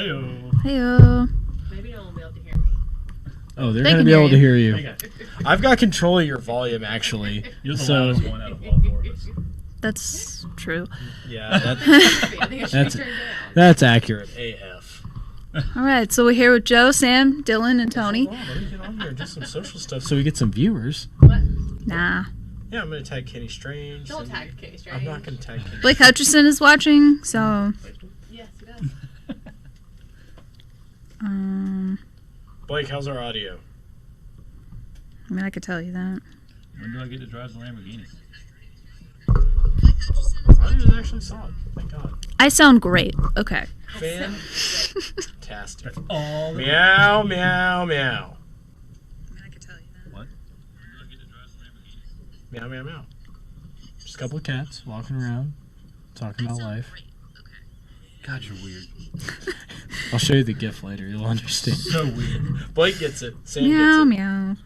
Heyo. Heyo. Maybe no one will be able to hear me. Oh, they're They going to can be hear able to you. hear you. I've got control of your volume, actually. You're the So, loudest one out of all four of us. That's true. yeah, I think it should be turned down. that's accurate. AF. All right, so we're here with Joe, Sam, Dylan, and Tony. Hold on, let me get on here and do some social stuff so we get some viewers. What? Nah. Yeah, I'm going to tag Kenny Strange. Don't and- tag Kenny Strange. I'm not going to tag Kenny Blake Hutcherson is watching, so Yes, he does. Blake, how's our audio? I mean, I could tell you that. When do I get to drive the Lamborghini? Audio is actually solid. Thank God. I sound great. Okay. Fantastic. That's all. Meow, meow, meow. I mean, I could tell you that. What? Meow, meow, meow. Just a couple of cats walking around, talking about life. God, you're weird. I'll show you the GIF later. You'll understand. So weird. Blake gets it. Sam Meow, gets it. meow.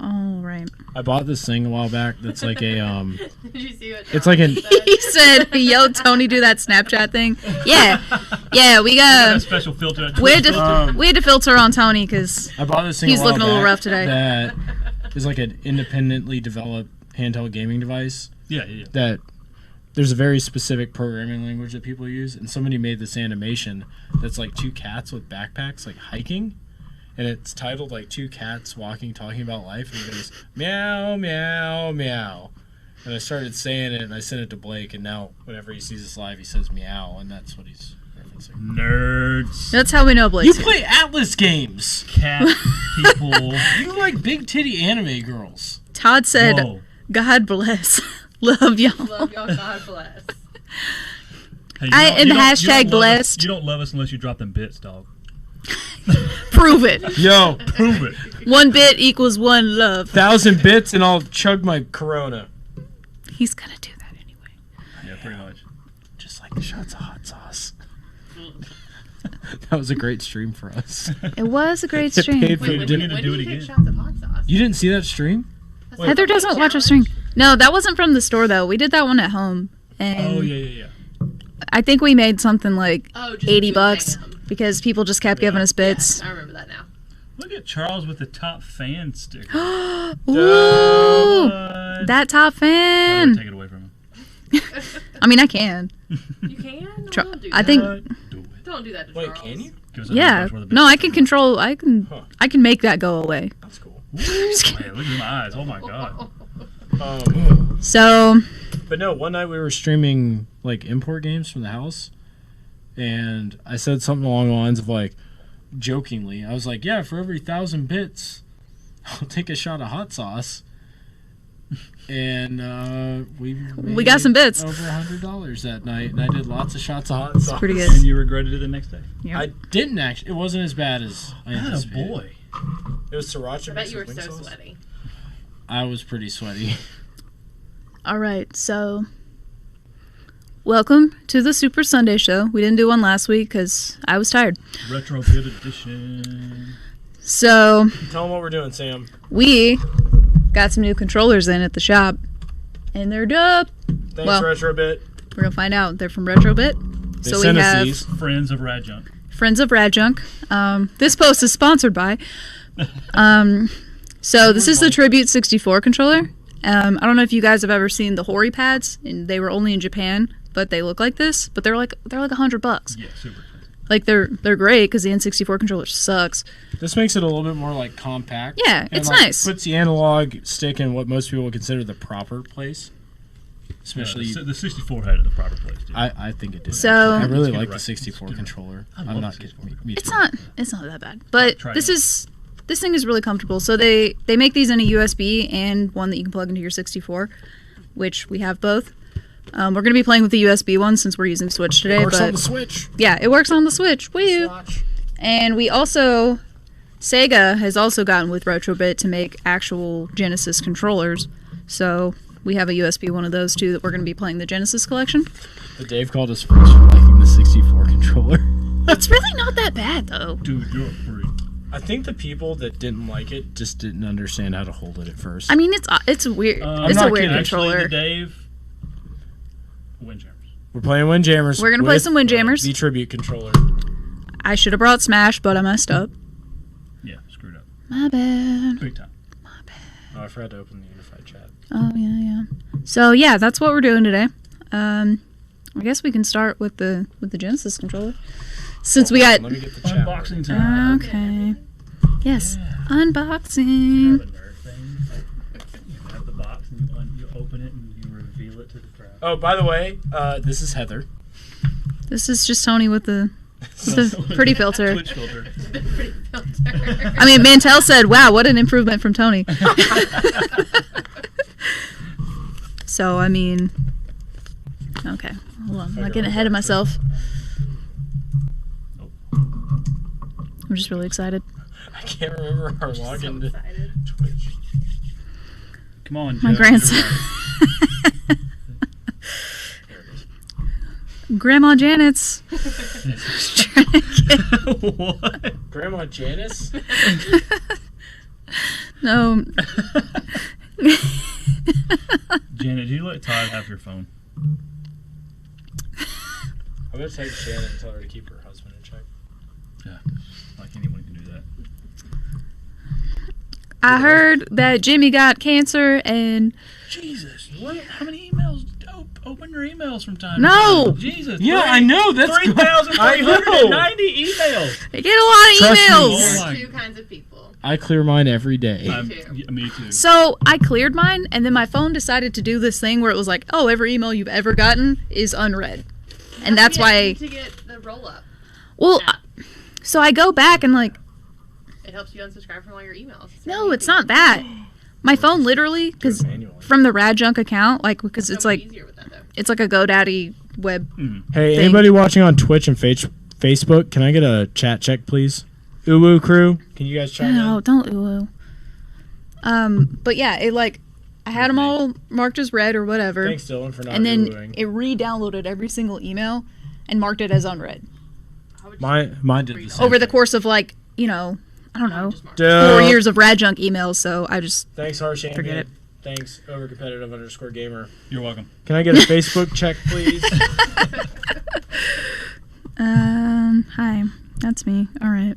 All right. I bought this thing a while back that's like a, Did you see what It's like an- He said, yo, Tony, do that Snapchat thing. Yeah. Yeah, we That got... special filter. We had to filter on Tony because I bought this thing he's a while looking a little back rough today. That is like an independently developed handheld gaming device Yeah, yeah, yeah. that there's a very specific programming language that people use, and somebody made this animation that's like two cats with backpacks like hiking, and it's titled like two cats walking talking about life, and it goes meow meow meow, and I started saying it and I sent it to Blake, and now whenever he sees this live he says meow, and that's what he's referencing. Nerds. That's how we know You Blake's here. play Atlas games. Cat people. You like big titty anime girls. Todd said, Whoa. God bless. Love y'all. Love y'all, God bless. Hey, And you don't hashtag love us- blessed. You don't love us unless you drop them bits, dog. Prove it. Yo, Prove it. 1 bit equals 1 love. 1,000 bits and I'll chug my Corona. He's gonna do that anyway. Yeah, pretty much. Just like the shots of hot sauce. That was a great stream for us. It was a great It stream. paid for Wait, the we dinner. need to when do do it you take again. shots of hot sauce? You didn't see that stream? That's Heather like a doesn't watch a challenge. stream. No, that wasn't from the store though. We did that one at home, and Oh, yeah, yeah, yeah. I think we made something like Oh, just $80 bucks. because people just kept giving us bits. I remember that now. Look at Charles with the top fan sticker. Ooh, What? that top I'm fan. gonna take it away from him. I mean, I can. You can? No, Try- don't do I that. think. Do it. Don't do that to Wait, Charles. can you? Give us a Yeah. bunch worth of bits. No, I can control. I can make that go away. That's cool. Man, look at my eyes. Oh my god. So But no, one night we were streaming like import games from the house, and I said something along the lines of like, jokingly, I was like, yeah, for every 1,000 bits, I'll take a shot of hot sauce. And we got some bits. over $100 that night, and I did lots of shots of hot sauce. pretty good. And you regretted it the next day. yeah. I didn't actually. It wasn't as bad as I Atta anticipated. boy. It was sriracha. I bet mixed you were with wing so sauce. sweaty. I was pretty sweaty. All right, so welcome to the Super Sunday Show. We didn't do one last week because I was tired. Retro Bit Edition. So Tell them what we're doing, Sam. we got some new controllers in at the shop, and they're dope. Thanks, Well, Retrobit. We're gonna find out. They're from Retrobit. They So we sent us have these. Friends of RadJunk. Friends of RadJunk. This post is sponsored by. So this is the Tribute 64 controller. I don't know if you guys have ever seen the Hori pads, and they were only in Japan, but they look like this. But they're like $100. Yeah, super expensive. Like they're great because the N64 controller sucks. This makes it a little bit more like compact. Yeah, and, it's like, nice. Puts the analog stick in what most people would consider the proper place. Especially, Yeah, the 64 had it in the proper place, dude. I think it did. So- I really Let's get like it the right. 64 Let's do it. controller. I love I'm the not 64. kidding. Me It's too. not that bad. But Try this it. this thing is really comfortable. So they make these in a USB and one that you can plug into your 64, which we have both. We're going to be playing with the USB one since we're using Switch today. Works but on the Switch. yeah, it works on the Switch. Woo! Swatch. And we also, Sega has also gotten with Retrobit to make actual Genesis controllers. So we have a USB one of those too that we're going to be playing the Genesis collection. But Dave called us freaks for liking the 64 controller. It's really not that bad though. Dude, you're a freak. I think the people that didn't like it just didn't understand how to hold it at first. I mean, it's weird. I'm It's not a weird kidding. controller. Actually, Dave, windjammers. We're playing Windjammers. We're gonna play with some Windjammers. The tribute controller. I should have brought Smash, but I messed up. Yeah, screwed up. My bad. Big time. Oh, I forgot to open the unified chat. Oh yeah. So yeah, that's what we're doing today. I guess we can start with the Genesis controller, since we got. Let me get the chat. Unboxing time. Okay. Yes. Yeah. Unboxing. Have a nerd thing. You have the box and you open it and you reveal it to the crowd. Oh, by the way, this is Heather. This is just Tony with the pretty filter. Twitch filter. Pretty filter. I mean, Mantel said, "Wow, what an improvement from Tony." So I mean, okay, hold on, I'm not getting ahead of myself. I'm just really excited. I can't remember our So login to excited. Twitch. Come on, My Jeff, grandson. you're right. Grandma Janet's. What? Grandma Janice? No. Janet, do you let Todd have your phone? I'm going to take Shannon and tell her to keep her husband in check. Yeah. Like anyone can do that. I heard that Jimmy got cancer and Jesus, what? How many emails? Open your emails from time No. to time. Jesus. Yeah, I know. That's good. 3,390 emails. I get a lot of Trust me. emails. Oh There my- are two kinds of people. I clear mine every day. Me too. So I cleared mine, and then my phone decided to do this thing where it was like, "Oh, every email you've ever gotten is unread," and that's why. To get the roll up, Well, so I go back and like, it helps you unsubscribe from all your emails. no, it's not that. My phone literally, because Manually. from the RadJunk account, like because it's like easier with that though. it's like a GoDaddy web. Hey, thing. anybody watching on Twitch and Facebook, can I get a chat check, please? Uwu crew, can you guys chime No, in? don't ooh. But yeah, it like I had them all marked as read or whatever, Thanks, Dylan, for not and then oohing. it re-downloaded every single email and marked it as unread How would you Mine did the same. over the thing. course of like I don't know, just mark? 4 years of RadJunk emails. So I just Thanks, Harsh. Forget it. Thanks, overcompetitive_gamer. You're welcome. Can I get a Facebook check, please? hi, that's me. All right,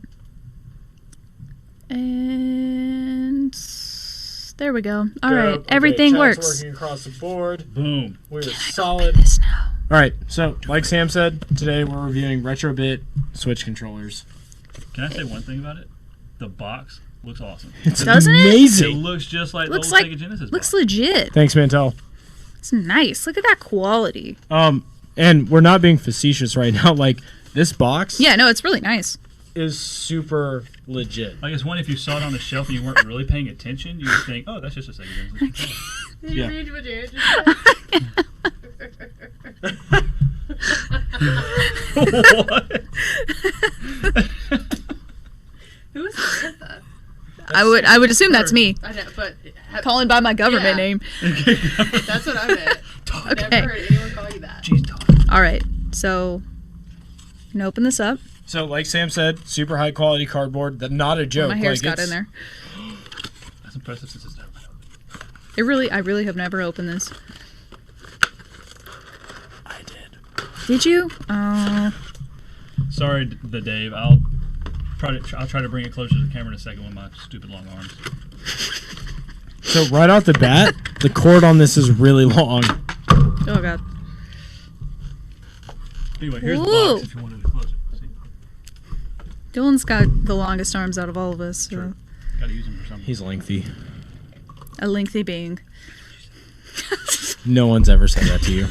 and there we go. All right, Okay, everything chat's works. working across the board. Boom. We're Open solid. this now. All right, so like Sam said, today we're reviewing Retrobit Switch controllers. Can I say one thing about it? The box looks awesome. It's Doesn't it? It amazing. looks just like Looks the old like Sega Genesis looks box. legit. Thanks, Mantel. It's nice. Look at that quality. And we're not being facetious right now. Like, this box Yeah, no, it's really nice. is super legit. I guess one, if you saw it on the shelf and you weren't really paying attention, you would think, oh, that's just a Sega Genesis. Did you Yeah. read what Jared just What? Who is Samantha? I would assume that's me I know, but calling by my government Yeah. name. that's what I meant. I've Okay. never heard anyone call you that. Jeez, Todd. All right, so you can open this up. So, like Sam said, super high quality cardboard. Not a joke. My hair's like, got in there. That's impressive since it's never been opened. I really have never opened this. I did. Did you? Oh, Sorry, the Dave. I'll try to bring it closer to the camera in a second with my stupid long arms. So right off the bat, the cord on this is really long. oh god. Anyway, here's the Ooh. box if you wanted to close it. See? Dylan's got the longest arms out of all of us. So. True. Gotta use them for something. He's lengthy. A lengthy being. No one's ever said that to you.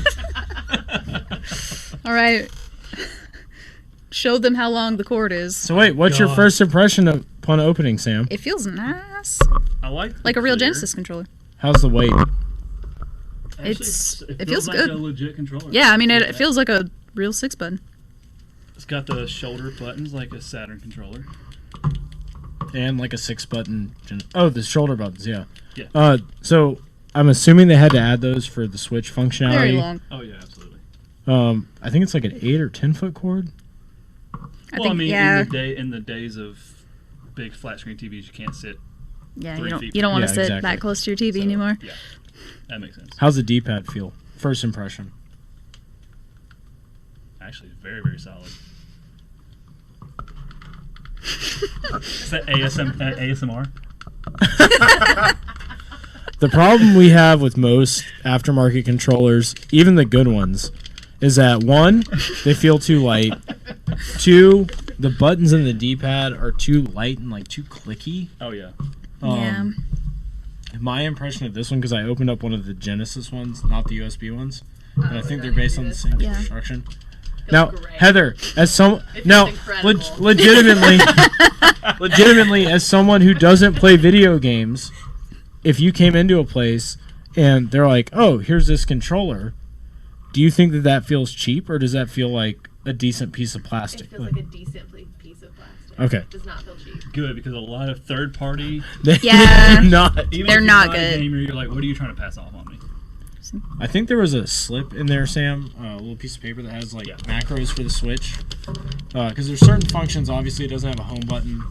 All right. Show them how long the cord is. So wait, what's your God. first impression upon opening, Sam? It feels nice, I like like a real clear. Genesis controller. How's the weight? Actually, it feels feels like good. a legit controller. Yeah, I mean it feels like a real 6-button. It's got the shoulder buttons like a Saturn controller. And like a 6-button. Oh, the shoulder buttons, yeah. Yeah. So I'm assuming they had to add those for the Switch functionality. Very long. Oh yeah, absolutely. I think it's like an 8 or 10-foot cord. Well, I mean, yeah, in the days of big flat screen TVs, you can't sit. yeah. 3 You feet don't want Yeah, to sit exactly. that close to your TV So, anymore. Yeah, that makes sense. How's the D-pad feel? First impression. Actually, very, very solid. Is that ASMR? The problem we have with most aftermarket controllers, even the good ones, is that 1, they feel too light. 2, the buttons in the D-pad are too light and like too clicky. Oh yeah. Yeah. My impression of this one, because I opened up one of the Genesis ones, not the USB ones, and I think they're based on the same Yeah. construction. Feels Now, great. Heather, as some It no, feels incredible. legitimately, as someone who doesn't play video games, if you came into a place and they're like, "Oh, here's this controller," do you think that that feels cheap, or does that feel like a decent piece of It plastic? feels like a decent piece of plastic. Okay. It does not feel cheap. Good, because a lot of third-party. Yeah. Not. Even They're if you not buy a good. game, you're like, what are you trying to pass off on me? I think there was a slip in there, Sam, a little piece of paper that has like Yeah. macros for the Switch. Because there's certain functions, obviously it doesn't have a home button.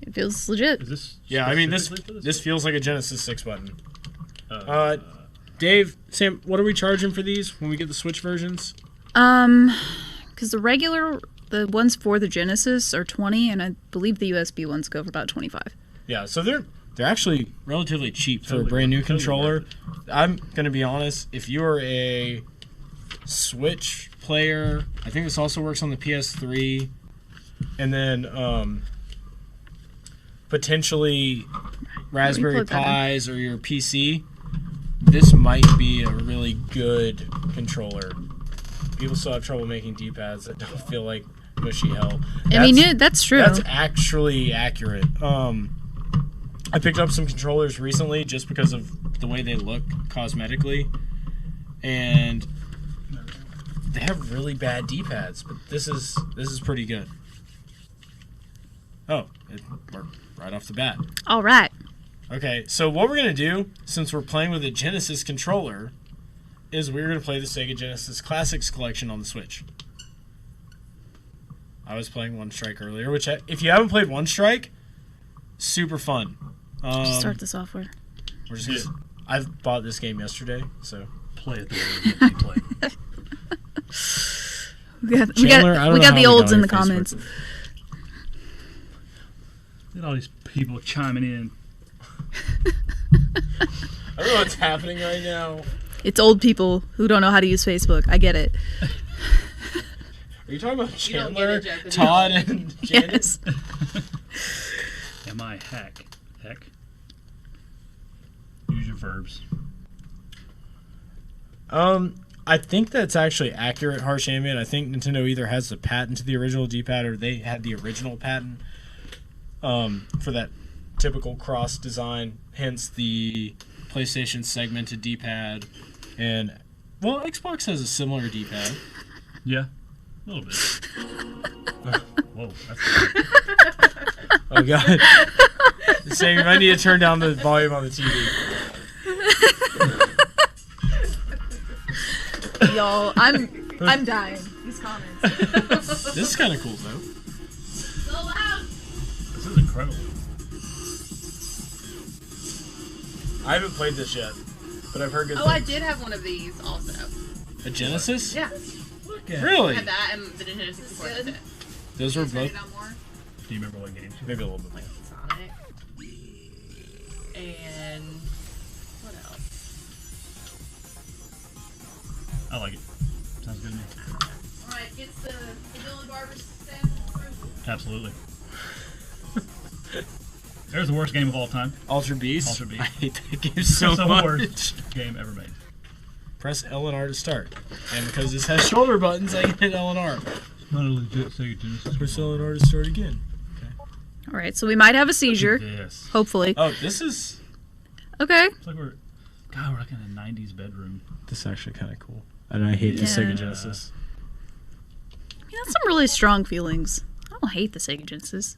It feels legit. Is this? Yeah, I mean this specifically for this feels like a Genesis 6 button. Uh, Dave, Sam, what are we charging for these when we get the Switch versions? Because the ones for the Genesis are 20, and I believe the USB ones go for about 25. Yeah, so they're actually relatively cheap for a Totally brand new worth it, totally controller. worth I'm gonna be honest, if you're a Switch player, I think this also works on the PS3, and then potentially Raspberry plug that in. Pis or your PC. This might be a really good controller. People still have trouble making D-pads that don't feel like mushy hell. I mean, that's true. That's actually accurate. I picked up some controllers recently just because of the way they look cosmetically, and they have really bad D-pads, but this is pretty good. Oh, it worked right off the bat. All right. Okay, so what we're going to do, since we're playing with a Genesis controller, is we're going to play the Sega Genesis Classics Collection on the Switch. I was playing One Strike earlier, which, if you haven't played One Strike, super fun. Just start the software. We're just gonna, I've bought this game yesterday, so... play it the way it's meant to be played. Chandler, I don't we know got how the we olds on in the your Facebook. comments. Look at all these people chiming in. I don't know what's happening right now. It's old people who don't know how to use Facebook. I get it. Are you talking about You don't get Chandler, it, Jack, 'cause Todd, you and Janice? Yes. Am I heck? Use your verbs. I think that's actually accurate, Harsh Ambient. I think Nintendo either has the patent to the original D-pad or they had the original patent for that typical cross design, hence the PlayStation segmented D-pad. And, well, Xbox has a similar D-pad. Yeah, a little bit. Whoa, that's Oh, God. Sam, you might need to turn down the volume on the TV. Y'all, I'm dying. These comments. This is kind of cool, though. So loud. this is incredible. I haven't played this yet, but I've heard good Oh, I things. did have one of these also. A Genesis? Yeah. Look at Really? I had that and the Nintendo 64. That's it. Those were Turn both it down more. Do you remember what games? maybe a little bit more. Sonic. And what else? I like it. Sounds good to me. Alright, gets the Dylan Barber stamp. Absolutely. There's the worst game of all time. Altered Beast? Altered Beast. I hate that game so It's the much. worst game ever made. Press L and R to start. And because this has shoulder buttons, I can hit L and R. Not a legit Sega Genesis. Press L and R to start again. All right, so we might have a seizure. Yes. Hopefully. Oh, this is... Okay. It's like we're like in a 90s bedroom. This is actually kind of cool. And I hate the Yeah. Sega Genesis. I mean, that's some really strong feelings. I don't hate the Sega Genesis.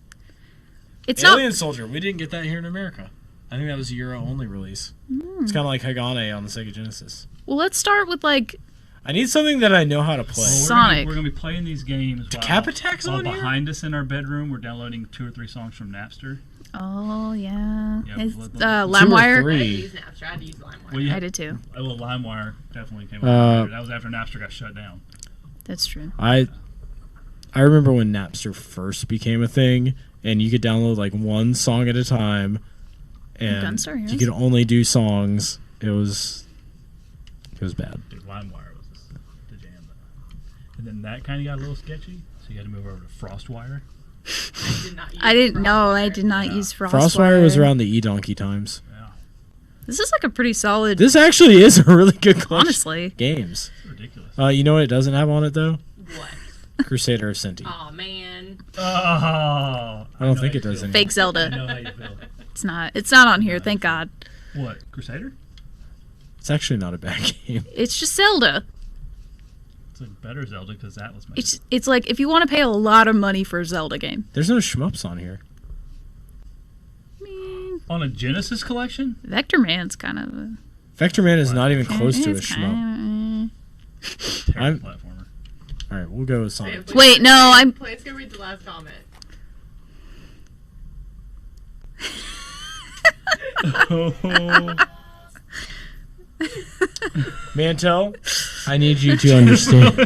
It's Alien not. Soldier. We didn't get that here in America. I think that was a Euro-only release. It's kind of like Hagane on the Sega Genesis. Well, let's start with like. I need something that I know how to play. Well, Sonic. We're gonna be playing these games. Cap Attack's while on here? behind us in our bedroom, we're downloading 2 or 3 songs from Napster. Oh yeah. Yeah, It's, what- 2 or LimeWire. 3. I didn't use Napster. I had to use LimeWire. Well, I did too. Well, LimeWire definitely came out later. That was after Napster got shut down. That's true. I remember when Napster first became a thing, and you could download like one song at a time, and Gunstar Heroes? you could only do songs. It was bad. Dude, LimeWire was the jam, though. And then that kind of got a little sketchy, so you had to move over to FrostWire. I did not use I didn't know. I FrostWire. did not Yeah. use FrostWire. FrostWire was around the eDonkey times. Yeah, This is like a pretty solid. This actually is a really good collection honestly. of games. it's ridiculous. You know what it doesn't have on it though? What? Crusader of Sinti. Oh man. Oh, I don't think it does anymore. Fake I Zelda. know how you feel. It's not. It's not on here. Thank God. What, Crusader? It's actually not a bad game. It's just Zelda. It's a better Zelda because Atlas made It's like if you want to pay a lot of money for a Zelda game. There's no shmups on here. Mm, it. On a Genesis collection? Vector Man's kind of. Vector Man is not even close to a it's shmup. Terrible I'm- platformer. All right, we'll go with Sonic. Wait, no, I'm. Let's go read the last comment. Oh, Mantel, I need you to understand.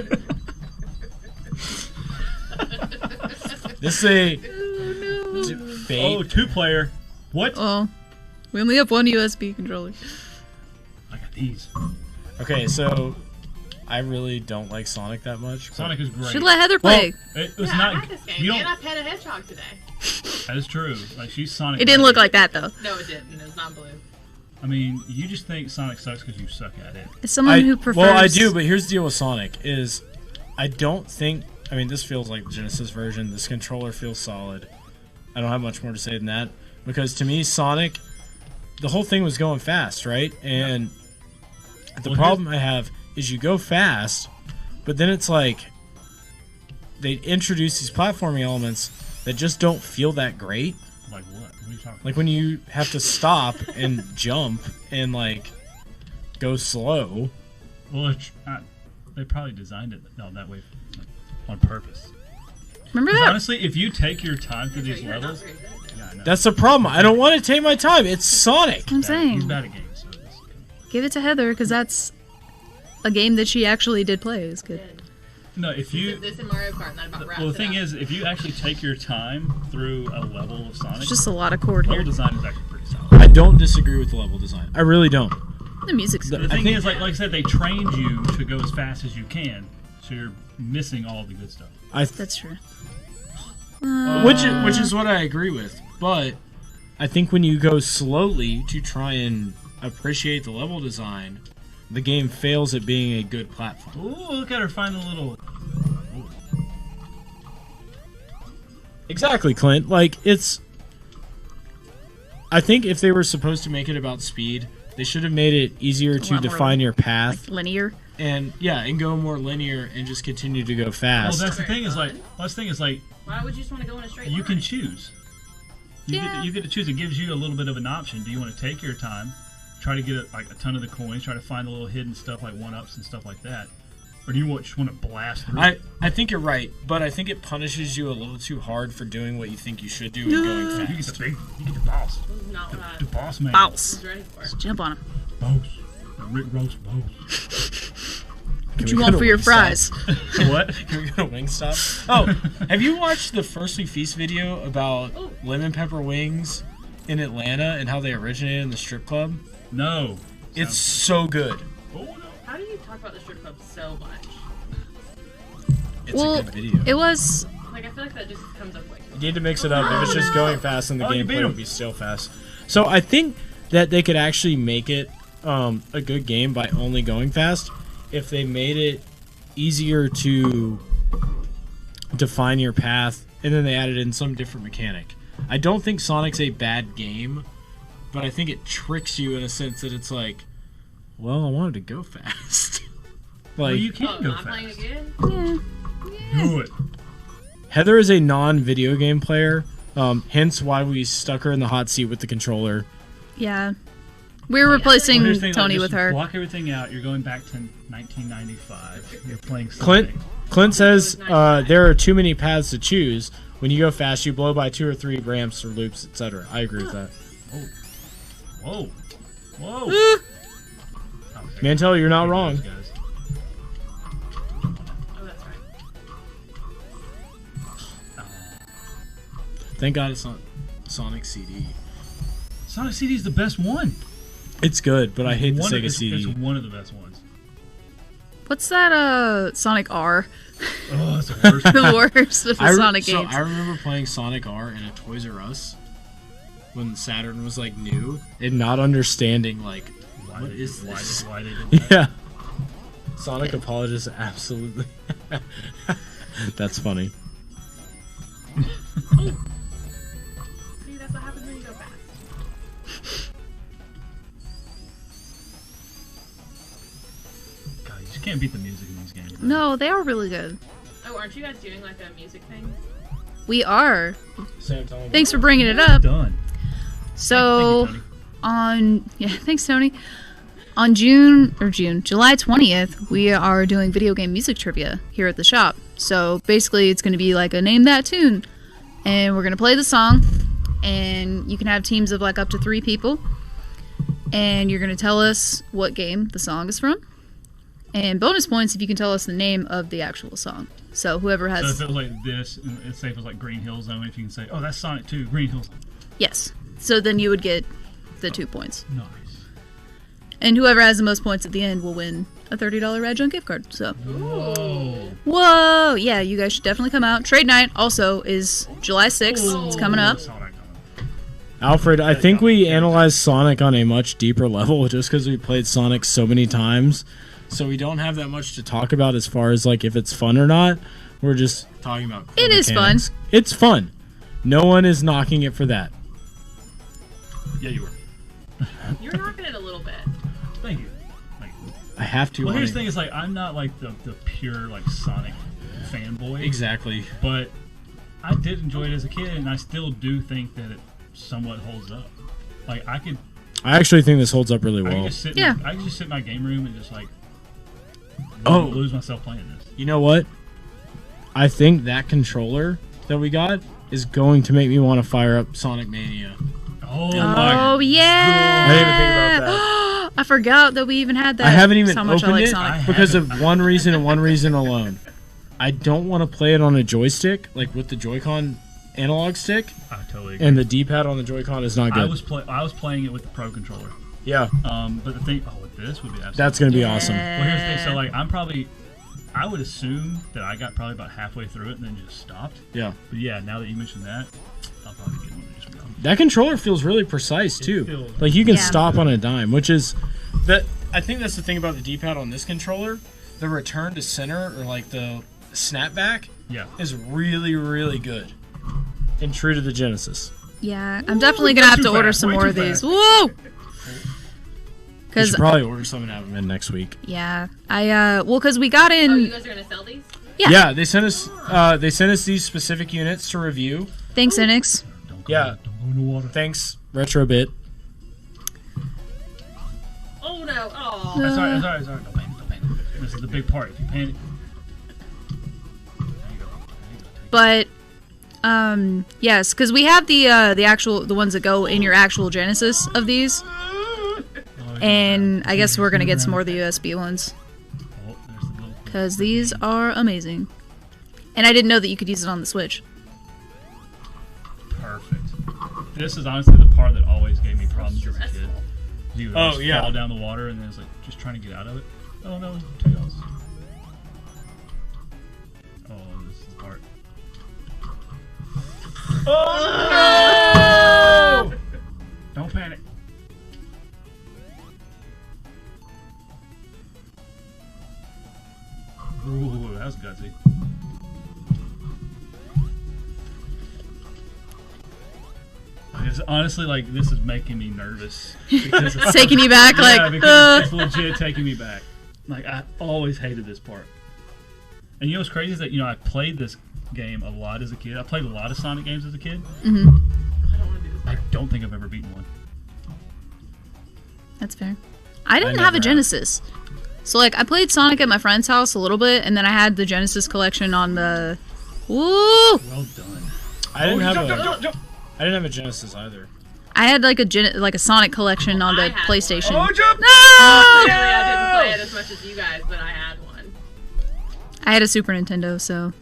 This is a debate. oh, 2-player. What? Oh, we only have one USB controller. I got these. Okay, so I really don't like Sonic that much. but- Sonic is great. Should let Heather play. It was Yeah, I not. like this game. You And I don't. pet a hedgehog today. That is true. Like she's Sonic. It didn't look ready. like that though. No, it didn't. It was not blue. I mean, you just think Sonic sucks because you suck at it. As someone who prefers. Well, I do, but here's the deal with Sonic is I don't think. I mean, this feels like the Genesis version. This controller feels solid. I don't have much more to say than that because to me, Sonic, the whole thing was going fast, right? And the Well, problem I have is you go fast, but then it's like they introduce these platforming elements that just don't feel that great. Like what? What are you talking? Like when you have to stop and jump and like go slow. Well, they probably designed it that way like, on purpose. Remember 'Cause that? honestly, if you take your time through these You're not levels, very good at it. yeah, I know. That's the problem. I don't want to take my time. It's Sonic. I'm He's saying. bad at games. So it's, Give it to Heather because that's a game that she actually did play. It was good. no, if You you. did this in Mario Kart, and that about wraps Well, the it thing up. is, if you actually take your time through a level of Sonic, It's just a lot of chord level here. design is actually pretty solid. I don't disagree with the level design. I really don't. The music's The good. thing is, like I said, they trained you to go as fast as you can, so you're missing all the good stuff. That's true. Which is what I agree with. But I think when you go slowly to try and appreciate the level design, the game fails at being a good platform. Ooh, look at her find the little. Exactly, Clint. Like it's. I think if they were supposed to make it about speed, they should have made it easier to lot more define your path Linear. and go more linear and just continue to go Well, fast. that's the thing is like. Why would you just want to go in a straight You line? can choose. Yeah. You get to choose. It gives you a little bit of an option. Do you want to take your time, try to get a ton of the coins, try to find the little hidden stuff like 1-ups and stuff like that, or do you just want to blast through? I think you're right, but I think it punishes you a little too hard for doing what you think you should do and going You get fast. you get the boss, This is not what I the boss man. Boss. was ready for. Just jump on him. Boss. The Rick Roast boss. What you want for your fries? What? Can we go to Wingstop? Oh, have you watched the Firstly Feast video about lemon pepper wings in Atlanta and how they originated in the strip club? No. It's so good. Oh no. How do you talk about the strip club so much? It's Well, a good video. it was. Like, I feel like that just comes up way too You much. need to mix it up. If it's just going fast, then the Oh, you beat gameplay 'em. would be still fast. So I think that they could actually make it a good game by only going fast if they made it easier to define your path and then they added in some different mechanic. I don't think Sonic's a bad game, but I think it tricks you in a sense that it's like, well, I wanted to go fast. Well, like you Oh, can go not playing fast. again? Yeah. Do it. Heather is a non-video game player, hence why we stuck her in the hot seat with the controller. Yeah. We're Well, replacing here's the thing, Tony just with her. Block everything out. You're going back to 1995. You're playing Clint Sonic. Clint says there are too many paths to choose. When you go fast, you blow by 2 or 3 ramps or loops, etc. I agree with that. Whoa. Whoa. Mantel, you're not wrong. Guys. Oh, that's right. Thank God it's not Sonic CD. Sonic CD is the best one. It's good, but I hate the Sega It's CD. one of the best ones. What's that? Sonic R. Oh, that's the worst. The worst of the Sonic So games. I remember playing Sonic R in a Toys R Us when Saturn was like new and not understanding like Why what they- is why this? they- why they did that. Yeah. Sonic apologist absolutely. That's funny. See, that's what happens when you go fast. God, you just can't beat the music in these games. No, they are really good. Oh, aren't you guys doing like a music thing? We are. Sam, tell me about Thanks for bringing it up. Done. So Thank you, Tony. thanks Tony. On July 20th, we are doing video game music trivia here at the shop. So basically it's going to be like a name that tune. And we're going to play the song and you can have teams of like up to 3 people. And you're going to tell us what game the song is from. And bonus points if you can tell us the name of the actual song. So whoever So has if it was like this, and let's say if it was like Green Hill Zone, if you can say, oh, that's Sonic 2, Green Hill Zone. yes. So then you would get the 2 points. Nice. And whoever has the most points at the end will win a $30 RadJunk gift card. So, Whoa. whoa, yeah, you guys should definitely come out. Trade night also is July 6th. It's coming up. Sonic. Alfred, I think we analyzed Sonic on a much deeper level just because we played Sonic so many times. So we don't have that much to talk about as far as like if it's fun or not. We're just talking about core It is mechanics. fun. It's fun. No one is knocking it for that. Yeah, you were. You're knocking it a little bit. Thank you. Thank you. I have to. Well, here's on the it. thing: is like I'm not like the pure like Sonic fanboy. Exactly. But I did enjoy it as a kid, and I still do think that it somewhat holds up. Like I could I think this holds up really I well. could just sit. Yeah. I could just sit in my game room and just like Oh. lose myself playing this. You know what? I think that controller that we got is going to make me want to fire up Sonic Mania. Oh my! Oh, yeah. I didn't even think about that. I forgot that we even had that. I haven't even That's how much I opened like it Sonic. because of one reason and one reason alone. I don't want to play it on a joystick, like with the Joy-Con analog stick, I totally agree. and the D-pad on the Joy-Con is not I good. was playing it with the Pro controller. Yeah, But the thing, with this would be absolutely. that's going to be awesome. Well, here's the thing. So like, I would assume that I got probably about halfway through it and then just stopped. Yeah. But yeah, now that you mentioned that, I'll probably get one and just go. That controller feels really precise too. feels- Like you can Yeah. stop on a dime, which is that I think that's the thing about the D-pad on this controller. The return to center or like the snapback Yeah. is really, really good. And true to the Genesis. Yeah, I'm definitely going to have too to order fast, some way more too of these. fast. Whoa! We Because, should probably order some and have them in next week. yeah, because we got Oh, you in. guys are gonna sell these? Yeah. They sent us these specific units to review. Thanks, Enix. Don't go, Yeah. Don't go in the water. Thanks, Retrobit. Oh no! Oh. That's all right. That's all right. That's all right. Don't panic. Don't panic. This is the big part. If you panic. There you go. But yes, because we have the ones that go in your actual Genesis of these, and I guess we're gonna get some more of the USB ones Oh, there's the little. because these are amazing. And I didn't know that you could use it on the Switch. Perfect. This is honestly the part that always gave me problems as a kid. Stressful. You would Oh, just yeah. fall down the water and then it's like just trying to get out of it. Oh no, tails. Oh, this is the part. Oh! Don't panic. Ooh, that was gutsy. It's honestly like this is making me nervous because It's taking you back, yeah, like, because it's legit taking me back. Like I always hated this part. And you know what's crazy is that I played this game a lot as a kid. I played a lot of Sonic games as a kid. I don't want to do this. I don't think I've ever beaten one. That's fair. I didn't never have a have. Genesis, so like I played Sonic at my friend's house a little bit, and then I had the Genesis collection on the. Woo! Well done. I didn't have jump. I didn't have a Genesis either. I had like a Sonic collection on I the had PlayStation. Oh, jump! No! Apparently, I didn't play it as much as you guys, but I had one. I had a Super Nintendo, so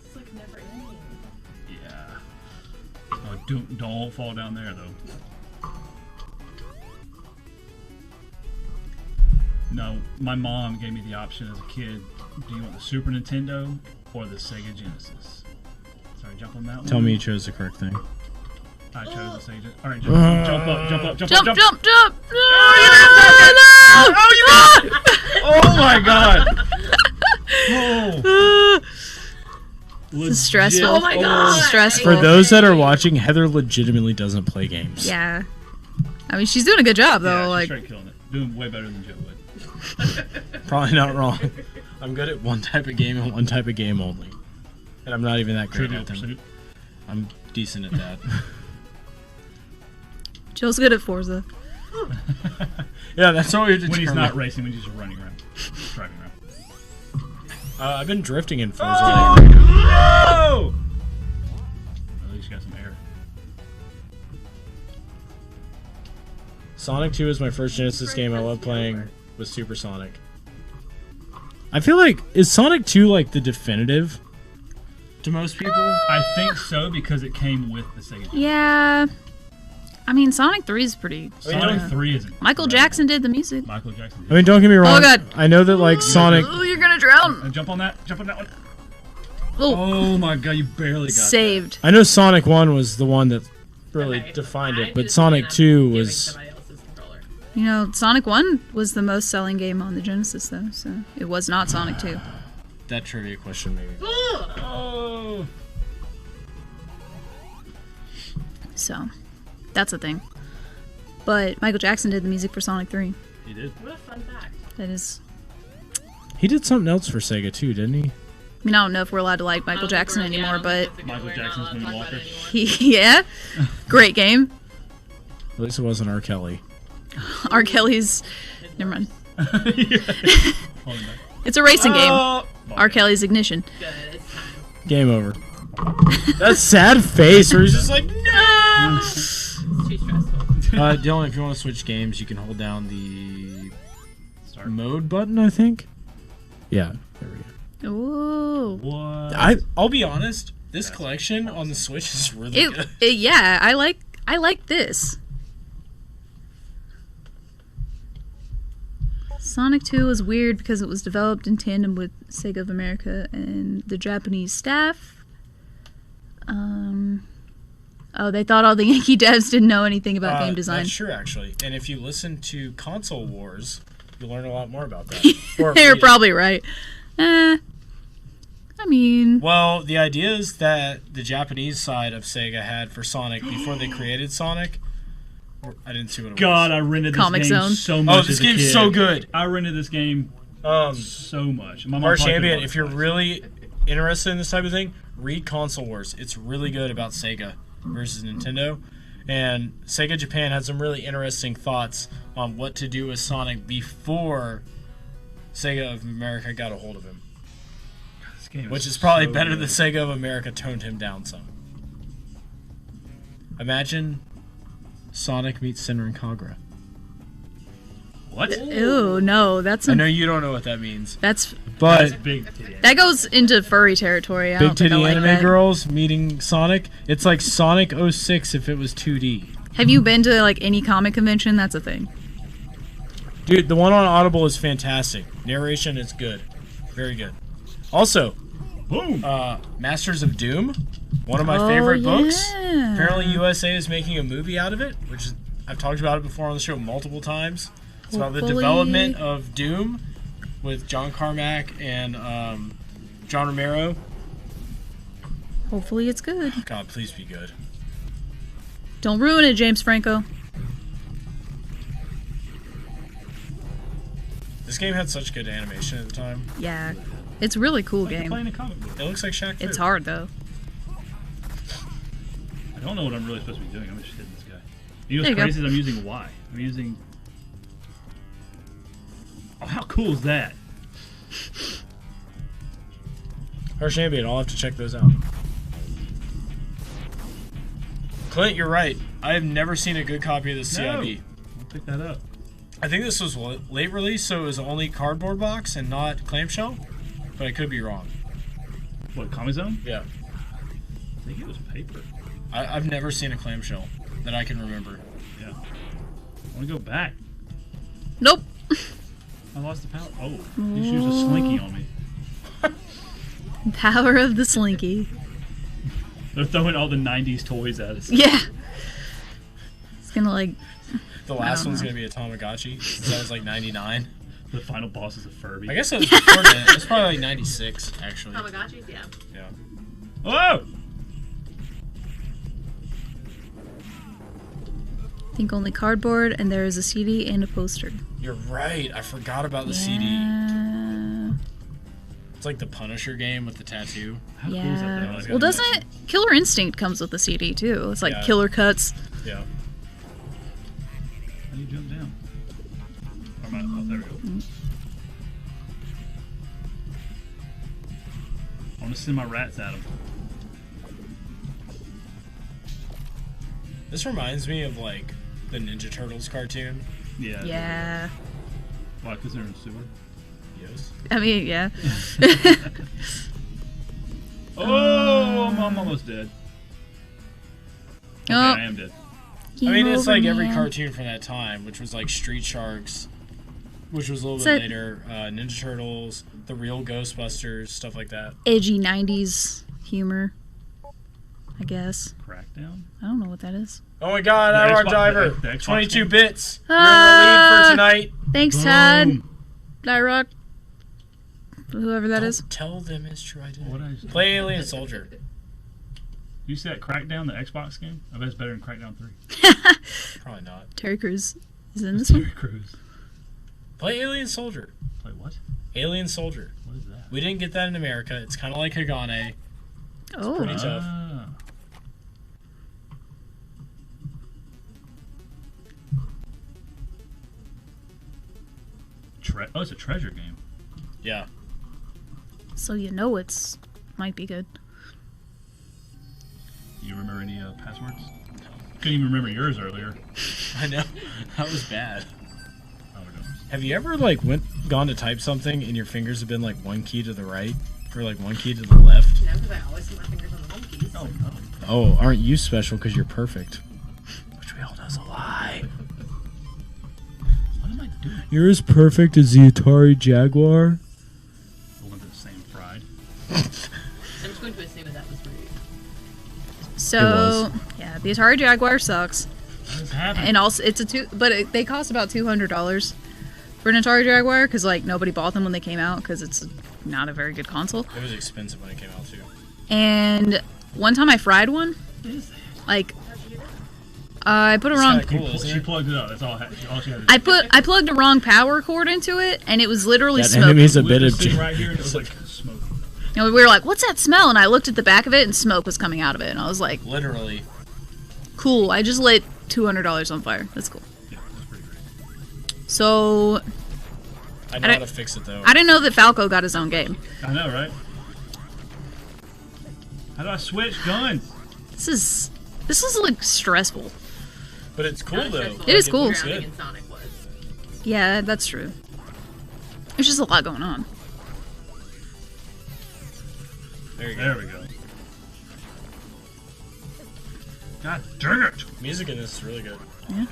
It's like never ending. Yeah. Oh, don't fall down there, though. No, my mom gave me the option as a kid. Do you want the Super Nintendo or the Sega Genesis? Sorry, jump on that one. Tell me you chose the correct thing. I chose the Sega. All right, jump up. jump! Oh my god! Oh. This is stressful. Oh my god! This is stressful. For those that are watching, Heather legitimately doesn't play games. Yeah. I mean, she's doing a good job though. Yeah, she's like, straight killing it. Doing way better than Joe would. Probably not wrong. I'm good at one type of game and one type of game only. And I'm not even that great Trivial at them. Pursuit. I'm decent at that. Joe's good at Forza. Yeah, that's all you're When he's not racing, when he's just running around, driving around. I've been drifting in Forza. Oh! At least you got some air. Sonic 2 is my first Genesis game I love playing with Super Sonic. I feel like, is Sonic 2 like the definitive to most people? I think so because it came with the Sega. Yeah. I mean, Sonic 3 is pretty. Sonic 3 is Michael incredible. Jackson did the music. Michael Jackson. I mean, don't get me wrong. Oh, God. I know that like Sonic. Oh, you're gonna drown. Jump on that. Jump on that one. Oh, Oh my god, you barely got saved. I know Sonic 1 was the one that really Okay, defined I it, but just Sonic plan on 2 giving was. somebody else's controller. You know, Sonic 1 was the most selling game on the Genesis, though, so it was not Sonic 2. That trivia question maybe. that. Oh. So, that's a thing. But Michael Jackson did the music for Sonic 3. He did. What a fun fact. That is. He did something else for Sega too, didn't he? I mean, I don't know if we're allowed to like I Michael don't think Jackson we're- yeah, I anymore, don't think but that's a good Michael word. You're not Jackson's allowed to been talk about Walker. it anymore. yeah, great game. At least it wasn't R. Kelly. R. Kelly's. Never mind. Holding back. It's a racing game. Oh. R. Kelly's Ignition. Good, it's time. Game over. That sad face where he's just like, no! It's too stressful. Dylan, if you want to switch games, you can hold down the Start. mode button, I think. Yeah, there we go. Ooh. What? I'll be honest, this collection on the Switch is really good. Yeah, I like this. Sonic 2 was weird because it was developed in tandem with Sega of America and the Japanese staff. Oh, they thought all the Yankee devs didn't know anything about game design. That's true, actually. And if you listen to Console Wars, you'll learn a lot more about that. Or They're read it. probably right. I mean, Well, the ideas that the Japanese side of Sega had for Sonic before they created Sonic, I didn't see what it God, was. I rented this Comic game Zone. so much. Oh, this as a game's kid. so good. I rented this game so much. My mom Harsh probably Ambient, could've if you're bought it really interested in this type of thing, read Console Wars. It's really good about Sega versus Nintendo. And Sega Japan had some really interesting thoughts on what to do with Sonic before Sega of America got a hold of him. This game Which is probably so better good. than Sega of America toned him down some. Imagine Sonic meets Senran Kagura. What? ew, no, that's I know you don't know what that means, that's but That's big titty. that goes into furry territory. I Big don't think I Titty like Anime that. Girls meeting Sonic, it's like Sonic 06 if it was 2D. Have you been to like any comic convention? That's a thing. Dude, the one on Audible is fantastic. Narration is good. Very good. Also, Boom. Masters of Doom, one of my Oh, favorite books. yeah. Apparently USA is making a movie out of it, which is, I've talked about it before on the show multiple times. It's about the Hopefully- development of Doom with John Carmack and John Romero. Hopefully it's good. God, please be good. Don't ruin it, James Franco. This game had such good animation at the time. Yeah, it's a really cool Like you're game. playing a comic book. It looks like Shaq Fu. It's hard though. I don't know what I'm really supposed to be doing. I'm just hitting this guy. You know There you what's go. crazy is I'm using Y. I'm using. Oh, how cool is that? Harsh Ambient, I'll have to check those out. Clint, you're right. I have never seen a good copy of the CIB. I'll pick that up. I think this was late release, so it was only cardboard box and not clamshell. But I could be wrong. What, Comic Zone? Yeah. I think it was paper. I've never seen a clamshell that I can remember. Yeah. I want to go back. Nope. I lost the power. Oh, you used a slinky on me. Power of the Slinky. They're throwing all the 90s toys at us. Yeah. It's gonna like. The last one's going to be a Tamagotchi. That was like 99. The final boss is a Furby. I guess it was before that. It was probably like 96, actually. Tamagotchis, yeah. Yeah. Whoa! I think only cardboard, and there is a CD and a poster. You're right. I forgot about the CD. Yeah. It's like the Punisher game with the tattoo. How cool is that Yeah. thing? Well, doesn't it? Killer Instinct comes with the CD too. It's like Yeah. Killer Cuts. Yeah. How do you jump down? Oh, there we go. I want to send my rats at them. This reminds me of like the Ninja Turtles cartoon. Yeah. Yeah. Why? Because they're in the sewer? Yes. I mean, yeah. Oh, I'm almost dead. Okay, Oh. I am dead. I mean, it's like every man. cartoon from that time, which was like Street Sharks, which was a little So- bit later, Ninja Turtles, the real Ghostbusters, stuff like that. Edgy '90s humor. I guess. Crackdown? I don't know what that is. Oh my God, The IR Xbox- Diver, the Xbox 22 game. bits. You're in the lead for tonight. Thanks, Todd. Boom. Lyrock. Whoever that is. Don't tell them it's true. I What did. I Play Alien Soldier. You see that Crackdown, the Xbox game? I bet it's better than Crackdown 3. Probably not. Terry Crews is in this one. Terry Crews. Play Alien Soldier. Play what? Alien Soldier. What is that? We didn't get that in America. It's kind of like Hagane. Oh. pretty tough. Ah. Oh, it's a treasure game. Yeah. So you know it's might be good. You remember any passwords? Couldn't even remember yours earlier. I know. That was bad. Oh, we're done. Have you ever like gone to type something and your fingers have been like one key to the right or like one key to the left? No, because I always put my fingers on the home keys. Oh, no. Oh, aren't you special because you're perfect? Which we all know is a lie. What am I doing? You're as perfect as the Atari Jaguar. The one that's saying fried. I'm just going to assume that was rude. So yeah, the Atari Jaguar sucks, What is happening? and also it's they cost about $200 for an Atari Jaguar because like nobody bought them when they came out because it's not a very good console. It was expensive when it came out too. And one time I fried one, What is that? like I put a wrong. kinda cool, isn't She it? plugged it up. That's all she had to do. I plugged a wrong power cord into it, and it was literally That smoke. enemy's a bit Lit of this thing right here, and it was like smoke. And we were like, "What's that smell?" And I looked at the back of it, and smoke was coming out of it. And I was like, literally. "Cool! I just lit $200 on fire. That's cool." Yeah, that's pretty great. So I know I how don't- to fix it though. I didn't know that Falco got his own game. I know, right? How do I switch guns? This is like stressful. But it's cool Not though. stressful It is like cool. It's Drowning good. in Sonic was. Yeah, that's true. There's just a lot going on. There you go. There we go. God dang it! Music in this is really good. Yeah.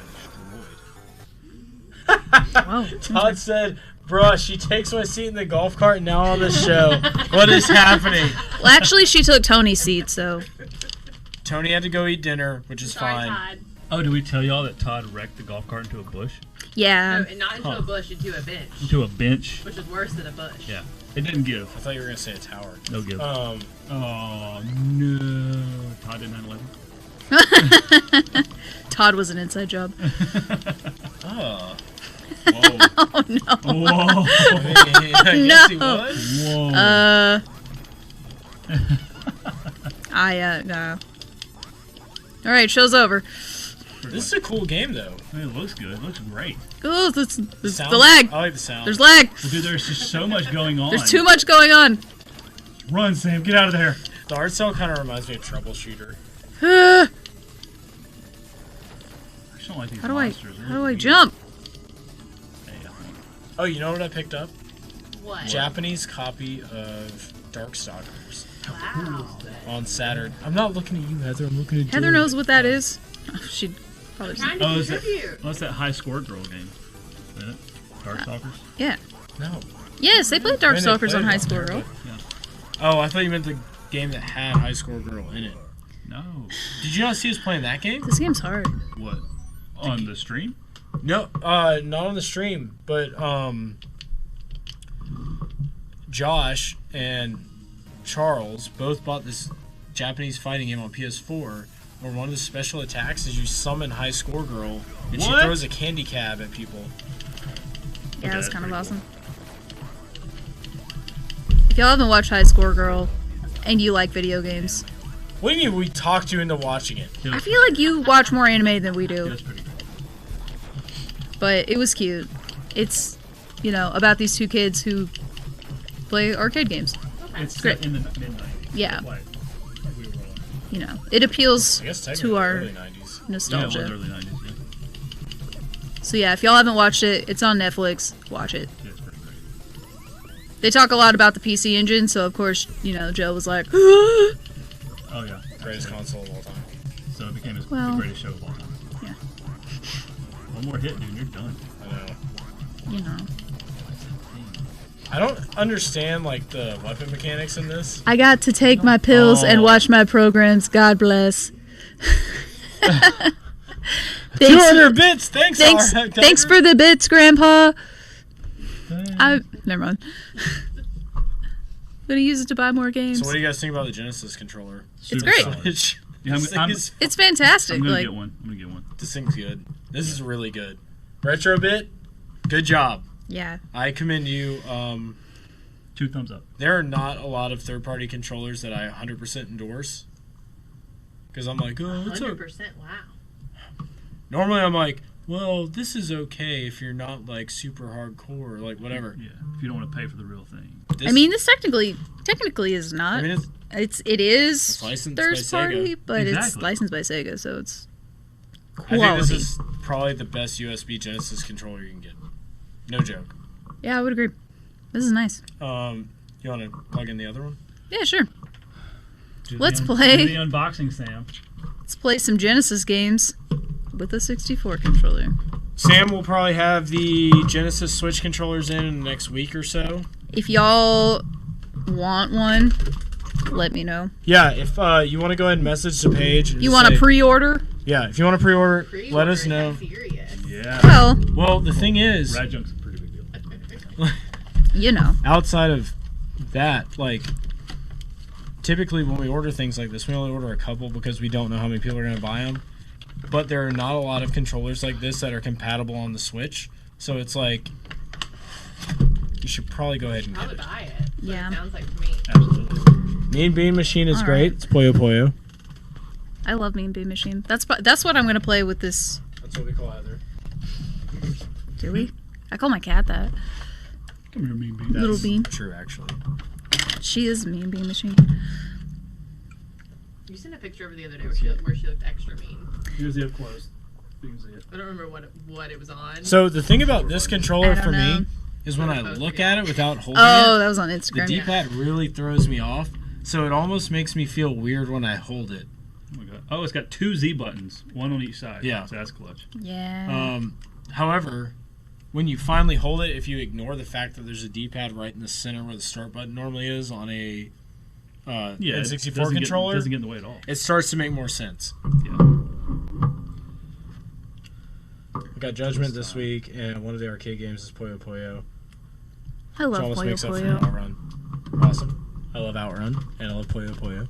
Destroyed. Whoa. Todd said, "Bruh, she takes my seat in the golf cart now on the show. What is happening?" Well, actually, she took Tony's seat, so Tony had to go eat dinner, which is Sorry, fine. Todd. Oh, did we tell y'all that Todd wrecked the golf cart into a bush? yeah. No, and not into a bush, into a bench, Into a bench? which is worse than a bush. Yeah. It didn't give. I thought you were gonna say a tower. No give. Um, Oh, no. Todd did 9/11. Todd was an inside job. oh. Whoa. Oh no. Whoa. I guess he No. was. Whoa. No. All right, show's over. This is a cool game though. I mean, it looks good. It looks great. Oh, that's Sound- the lag. I like the sound. There's lag. Well, dude, there's just so much going on. There's too much going on. Run, Sam. Get out of there. The art style kind of reminds me of Troubleshooter. don't like these How do I monsters. jump? Hey, Oh, you know what I picked up? What? Japanese copy of Darkstalkers Wow. on Saturn. I'm not looking at you, Heather. I'm looking at Heather Joey. knows what that is. Oh, she'd probably. Trying Oh, to is that, contribute. what's that high score girl game? Isn't it? Darkstalkers? Yeah. No. Yes, they played I mean, they Darkstalkers on played High it Score there, Girl. Oh, I thought you meant the game that had High Score Girl in it. No. Did you not see us playing that game? This game's hard. What? On the stream? No, not on the stream, but Josh and Charles both bought this Japanese fighting game on PS4, where one of the special attacks is you summon High Score Girl, and she What? throws a candy cab at people. Yeah, Okay, that's that's kind of pretty awesome. If y'all haven't watched High Score Girl and you like video games, What do you mean we talked you into watching it? Yeah, I feel like you watch more anime than we do. that's pretty cool. But it was cute. It's, about these two kids who play arcade games. It's great. set in the midnight. Yeah. Like we were on. It appeals I guess to technically our early 90s. Yeah, it was nostalgia. early 90s, yeah. So yeah, if y'all haven't watched it, it's on Netflix. Watch it. Yeah, it's pretty great. They talk a lot about the PC engine, so of course, Joe was like, Oh, yeah. Greatest console of all time. So it became Well, the greatest show of all time. yeah. One more hit, dude, and you're done. I know. I don't understand like the weapon mechanics in this. I got to take my pills and Oh. watch my programs. God bless. 200 bits. Thanks. Thanks, R. thanks for the bits, Grandpa. Never mind. I'm gonna use it to buy more games. So what do you guys think about the Genesis controller? Super great. solid. Which Yeah, this thing is- It's fantastic. I'm gonna Like, get one. I'm gonna get one. this thing's good. This is really good. Retrobit, good job. yeah. I commend you. 2 thumbs up. There are not a lot of third-party controllers that I 100% endorse. Because I'm like, oh, it's okay. 100%. Wow. Normally I'm like, well, this is okay if you're not like super hardcore, or like whatever. Yeah. If you don't want to pay for the real thing. This, I mean, this technically is not. I mean, It is It's licensed by third party, Sega. but it's Exactly. licensed by Sega, so it's I quality. think this is probably the best USB Genesis controller you can get. No joke. Yeah, I would agree. This is nice. You want to plug in the other one? Yeah, sure. Do Let's the play. do the unboxing, Sam. Let's play some Genesis games with a 64 controller. Sam will probably have the Genesis Switch controllers in the next week or so. If y'all want one, let me know. Yeah, if you want to go ahead and message the page. and You just want to say- pre-order? Yeah, if you want to pre-order, Pre-order, let us know. I'm furious. Yeah. Well, Well, the thing is, RadJunk's a pretty big deal. outside of that, like, typically when we order things like this, we only order a couple because we don't know how many people are going to buy them. But there are not a lot of controllers like this that are compatible on the Switch. So it's like, you should probably go ahead and I get would it. buy it. That's what Yeah. It sounds like to me. Absolutely. Mean Bean Machine is All great. right. It's Puyo Puyo. I love Mean Bean Machine. That's what I'm going to play with this. That's what we call Heather. Do we? I call my cat that. Come here, Mean Bean. Little Bean. True, actually. She is Mean Bean Machine. You sent a picture of her the other day where she looked extra mean. Here's the up close. You can see it. I don't remember what it was on. So the thing about this I controller don't for know. me is when I look at it without holding Oh, it, that was on the Instagram. D-pad really throws me off. So it almost makes me feel weird when I hold it. Oh my god. Oh, it's got 2 Z buttons, one on each side. Yeah. So that's clutch. Yeah. However, when you finally hold it, if you ignore the fact that there's a D-pad right in the center where the start button normally is on a Yeah. N64 it doesn't controller, doesn't get in the way at all. it starts to make more sense. Yeah. We got Judgment this week, and one of the arcade games is Puyo Puyo, I which love almost Puyo makes up for Puyo. Outrun. Awesome. I love Outrun, and I love Puyo Puyo.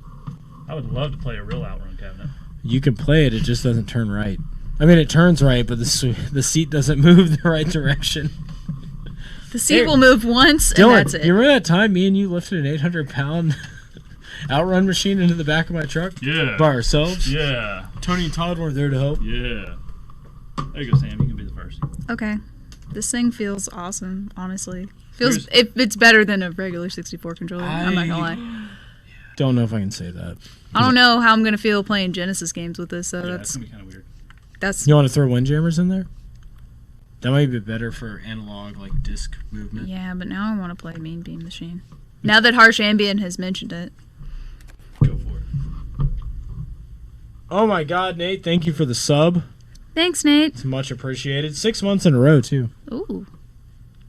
I would love to play a real Outrun cabinet. You can play it, it just doesn't turn right. I mean, it turns right, but the seat doesn't move the right direction. The seat Hey, will move once, and Dylan, that's it. you remember that time me and you lifted an 800-pound Outrun machine into the back of my truck Yeah. by ourselves? Yeah. Tony and Todd weren't there to help. Yeah. There you go, Sam. You can be the first. Okay. This thing feels awesome, honestly. It's better than a regular 64 controller. I'm not gonna lie. Don't know if I can say that. I don't know how I'm gonna feel playing Genesis games with this, so Yeah, it's that's gonna be kind of weird. That's You want to throw Windjammers in there? That might be better for analog, like disc movement. yeah, but now I want to play Mean Bean Machine. Now that Harsh Ambient has mentioned it. Go for it. Oh my God, Nate! Thank you for the sub. Thanks, Nate. It's much appreciated. 6 months in a row too. Ooh.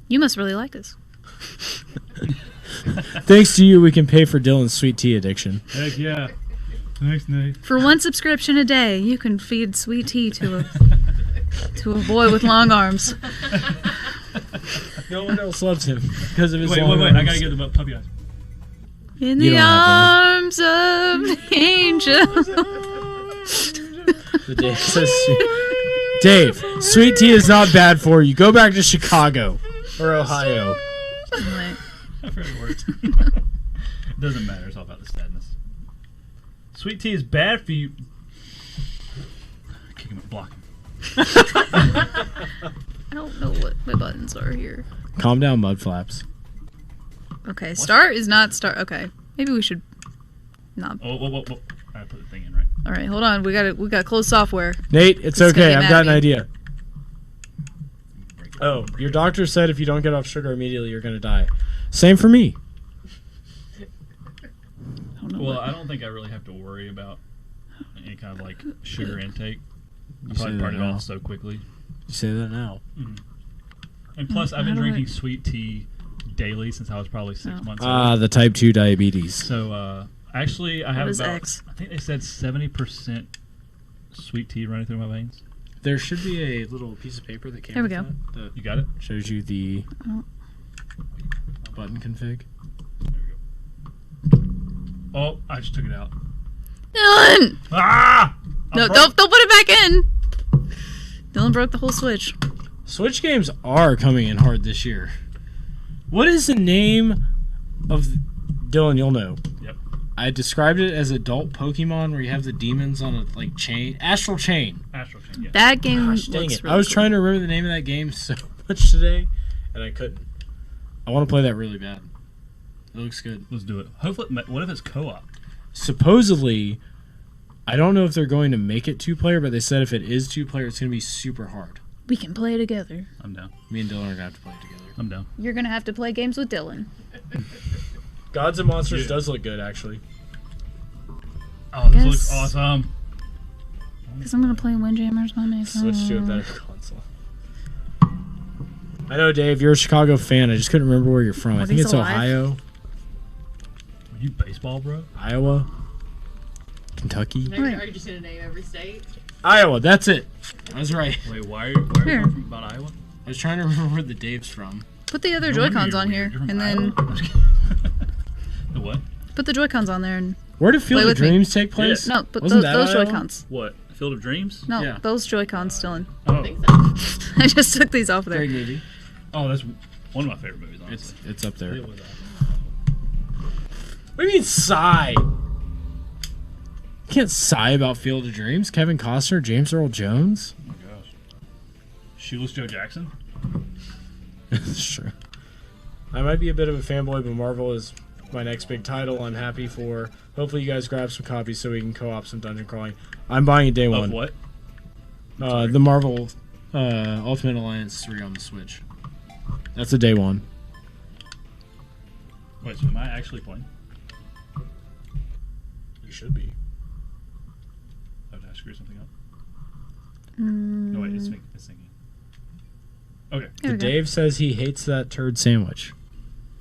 You must really like us. Thanks to you, we can pay for Dylan's sweet tea addiction. Heck yeah. Thanks, Nate. For one subscription a day, you can feed sweet tea to a boy with long arms. No one else loves him because of his Wait, long wait, wait. I arms. gotta get the puppy eyes. In You the don't have arms of the angel. The Dave says, Dave, sweet tea is not bad for you. Go back to Chicago or Ohio. Anyway, I've heard it works. It doesn't matter. It's all about the sadness. Sweet tea is bad for you. Kick him and block him. I don't know what my buttons are here. Calm down, Mudflaps. Okay, start is not start. Okay, maybe we should not. Oh, whoa, whoa, whoa. I gotta put the thing in right. All right, hold on. We got closed software. Nate, it's He's gonna okay. get I've mad got at an me. idea. Break it. Oh, your doctor said if you don't get off sugar immediately, you're going to die. Same for me. I don't know Well, what- I don't think I really have to worry about any kind of like sugar intake. I You probably say burn that it now. off so quickly. You say that now. And plus, I've been how do I- drinking sweet tea daily since I was probably 6 Oh. months old. Ah, the type 2 diabetes. So, actually, I have is about, X? I think they said 70% sweet tea running through my veins. There should be a little piece of paper that came There we with go. that You got it? shows you the Oh. button config. There we go. Oh, I just took it out. Dylan! Ah! No, I broke- don't put it back in. Dylan broke the whole switch. Switch games are coming in hard this year. What is the name of Dylan? You'll know. Yep. I described it as adult Pokemon where you have the demons on a like chain, astral chain. Astral Chain, yeah. That game Gosh, dang looks it! really I was cool. trying to remember the name of that game so much today, and I couldn't. I want to play that really bad. It looks good. Let's do it. Hopefully, what if it's co-op? Supposedly, I don't know if they're going to make it 2-player, but they said if it is 2-player, it's going to be super hard. We can play together. I'm down. Me and Dylan are going to have to play it together. I'm down. You're gonna have to play games with Dylan. Gods and Monsters Yeah. does look good, actually. Oh, this Yes. looks awesome. Because I'm gonna play Windjammers by my phone. Switch to a better console. I know, Dave, you're a Chicago fan. I just couldn't remember where you're from. I Are think these it's alive? Ohio, Are you baseball, bro? Iowa, Kentucky. Are you just gonna name every state? Iowa, that's it. I was right. Wait, why are you Here. from about Iowa? I was trying to remember where the Dave's from. Put the other No wonder Joy-Cons you're on here, weird. You're from and Iowa? then The what? put the Joy-Cons on there, and Where did Field Play of with me. Dreams take place? no, put Wasn't those that Iowa? Joy-Cons. What? Field of Dreams? No, Yeah. those Joy-Cons, Dylan. I Oh. don't think so. I just took these off of there. Great movie. Oh, that's one of my favorite movies, It's honestly. up there. It was, What do you mean sigh? You can't sigh about Field of Dreams. Kevin Costner, James Earl Jones. oh my gosh. Shoeless Joe Jackson? It's true. I might be a bit of a fanboy, but Marvel is my next big title. I'm happy for. Hopefully, you guys grab some copies so we can co-op some dungeon crawling. I'm buying it day Of one. what? The Marvel Ultimate Alliance 3 on the Switch. That's a day one. Wait, so am I actually playing? You should be. Oh, did I screw something up? Mm, No, wait, it's thinking. Okay. there we go. Dave says he hates that turd sandwich.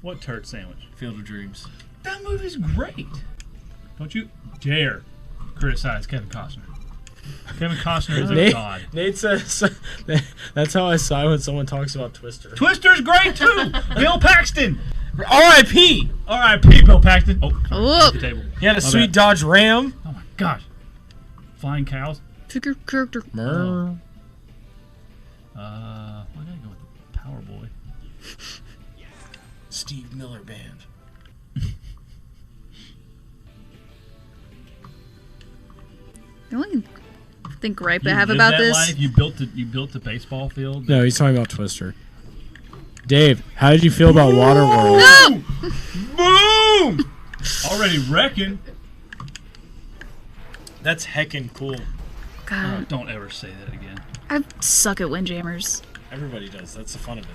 What turd sandwich? Field of Dreams. That movie's great. Don't you dare criticize Kevin Costner. Kevin Costner is a Nate, god. Nate says that's how I sigh when someone talks about Twister. Twister's great too. Bill Paxton. R.I.P. R.I.P. Bill Paxton. Oh, Oh, the table. He had a My sweet bad. Dodge Ram. Oh my gosh. Flying cows. pick your character. Mer. I gotta go with Power Boy. Steve Miller Band. The only thing gripe I You have lived about that this. life? You built the baseball field. No, he's talking about Twister. Dave, how did you feel about Waterworld? No! Boom! Already wrecking. That's heckin' cool. God, Don't ever say that again. I suck at Windjammers. Everybody does. That's the fun of it.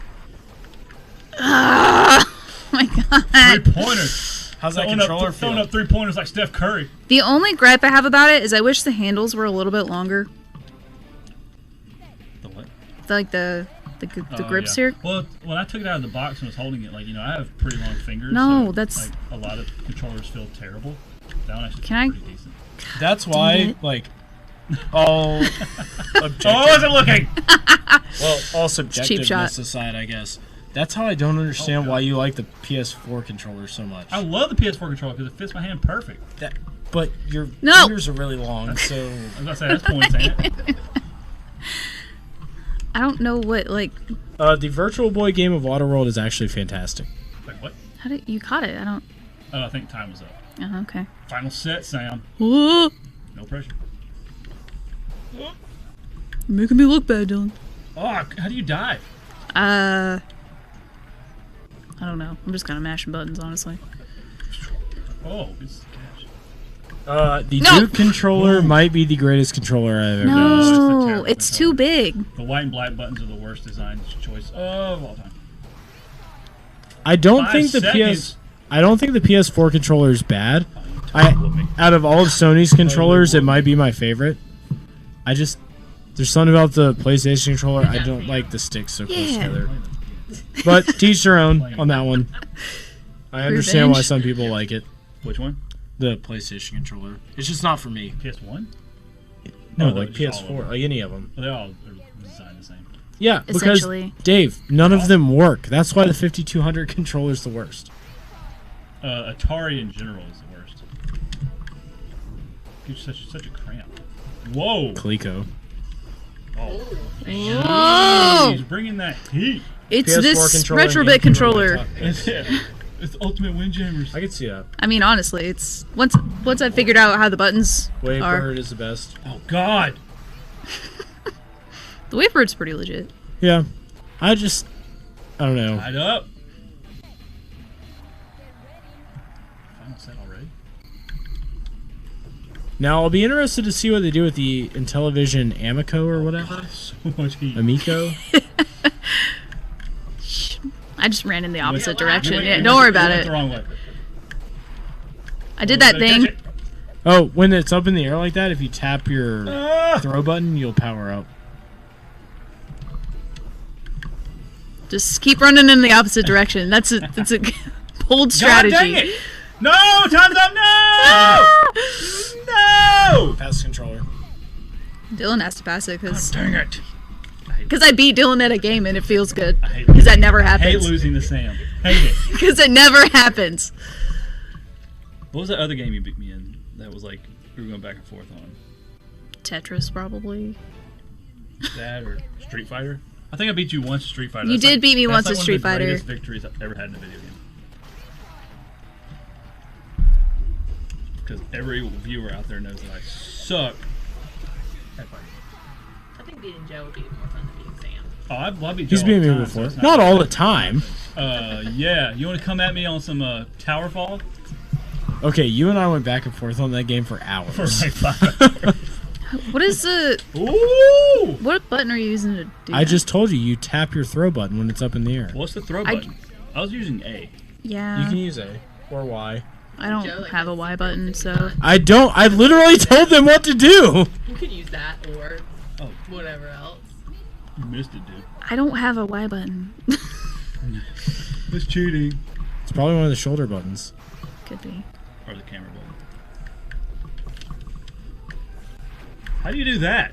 Oh my God. 3-pointers. How's that Throwing controller up, feel? throwing up 3-pointers like Steph Curry. The only gripe I have about it is I wish the handles were a little bit longer. The what? The Oh, grips yeah. here. Well, when I took it out of the box and was holding it, like, you know, I have pretty long fingers. No, so, that's- like, a lot of controllers feel terrible. That one actually Can I- feels pretty decent. That's Dang why, it. like, all objective, Oh, I wasn't looking! well, all cheap shot. subjectiveness aside, I guess. That's how I don't understand why you like the PS4 controller so much. I love the PS4 controller because it fits my hand perfect. But your No. fingers are really long, so I was about to say, that's points, ain't it? I don't know what, like, the Virtual Boy game of Waterworld is actually fantastic. Like, what? how did you caught it? I don't. Oh, I think time was up. Oh, okay. Final set, Sam. Whoa, No pressure. you're making me look bad, Dylan. Oh, how do you dive? I don't know. I'm just kind of mashing buttons, honestly. Oh, it's cash. The No. Duke controller might be the greatest controller I've ever used. No, terrible it's too big. The white and black buttons are the worst design choice of all time. I don't 5 think the seconds. I don't think the PS4 controller is bad. Whoop me. Out of all of Sony's controllers, it might be my favorite. There's something about the PlayStation controller. I don't like the sticks so close Yeah. together. But teach their own on that one. I understand why Revenge. some people like it. Which one? The PlayStation controller. It's just not for me. PS1? No, Oh, like just all PS4, over. like any of them. Well, they all are designed the same. Yeah, because Essentially. Dave, none of them work. That's why the 5200 controller is the worst. Atari in general is the worst. Gives you such a cramp. Whoa! Coleco. Oh, Whoa! he's bringing that heat. It's PS4 this controller and Retrobit GameCube are my controller. top picks. It's ultimate windjammers. I could see that. I mean, honestly, it's once I figured out how the buttons are. Wavebird is the best. Oh God! The Wavebird's pretty legit. Yeah. I don't know. Tied up. Final set already. Now, I'll be interested to see what they do with the Intellivision Amico or whatever. So much heat. Amico? I just ran in the opposite You direction. went- Yeah, you don't went- worry about you went it. the wrong way. I did that Better catch thing. it. Oh, when it's up in the air like that, if you tap your Ah! throw button, you'll power up. Just keep running in the opposite direction. That's a bold God strategy. dang it! No! Time's up! No! No! Pass controller. Dylan has to pass it because Dang it! I beat Dylan at a game and it feels good I hate because losing. that never I hate happens. losing to Sam. Hate it. Because it never happens. What was that other game you beat me in? That was like we were going back and forth on. Tetris probably. That or Street Fighter? I think I beat you once at Street Fighter. You did beat me that's once like at one Street of the Fighter. greatest victories I've ever had in a video game. Because every viewer out there knows that I suck at fighting. I think beating Joe would be more fun than beating Sam. Oh, I beat He's Joe beat all the me time, before. so it's Not all the time. Yeah. You want to come at me on some tower fall? Okay, you and I went back and forth on that game for For hours. like 5 hours. What is the? Ooh! What button are you using to do? I that? just told you, you tap your throw button when it's up in the air. What's the throw I- button? I was using A. Yeah. You can use A or Y. I don't Joe, like, have a that's Y super button, big so button. I don't. I literally told them what to do. You could use that or Oh. whatever else. You missed it, dude. I don't have a Y button. It's cheating. It's probably one of the shoulder buttons. Could be. Or the camera button. How do you do that?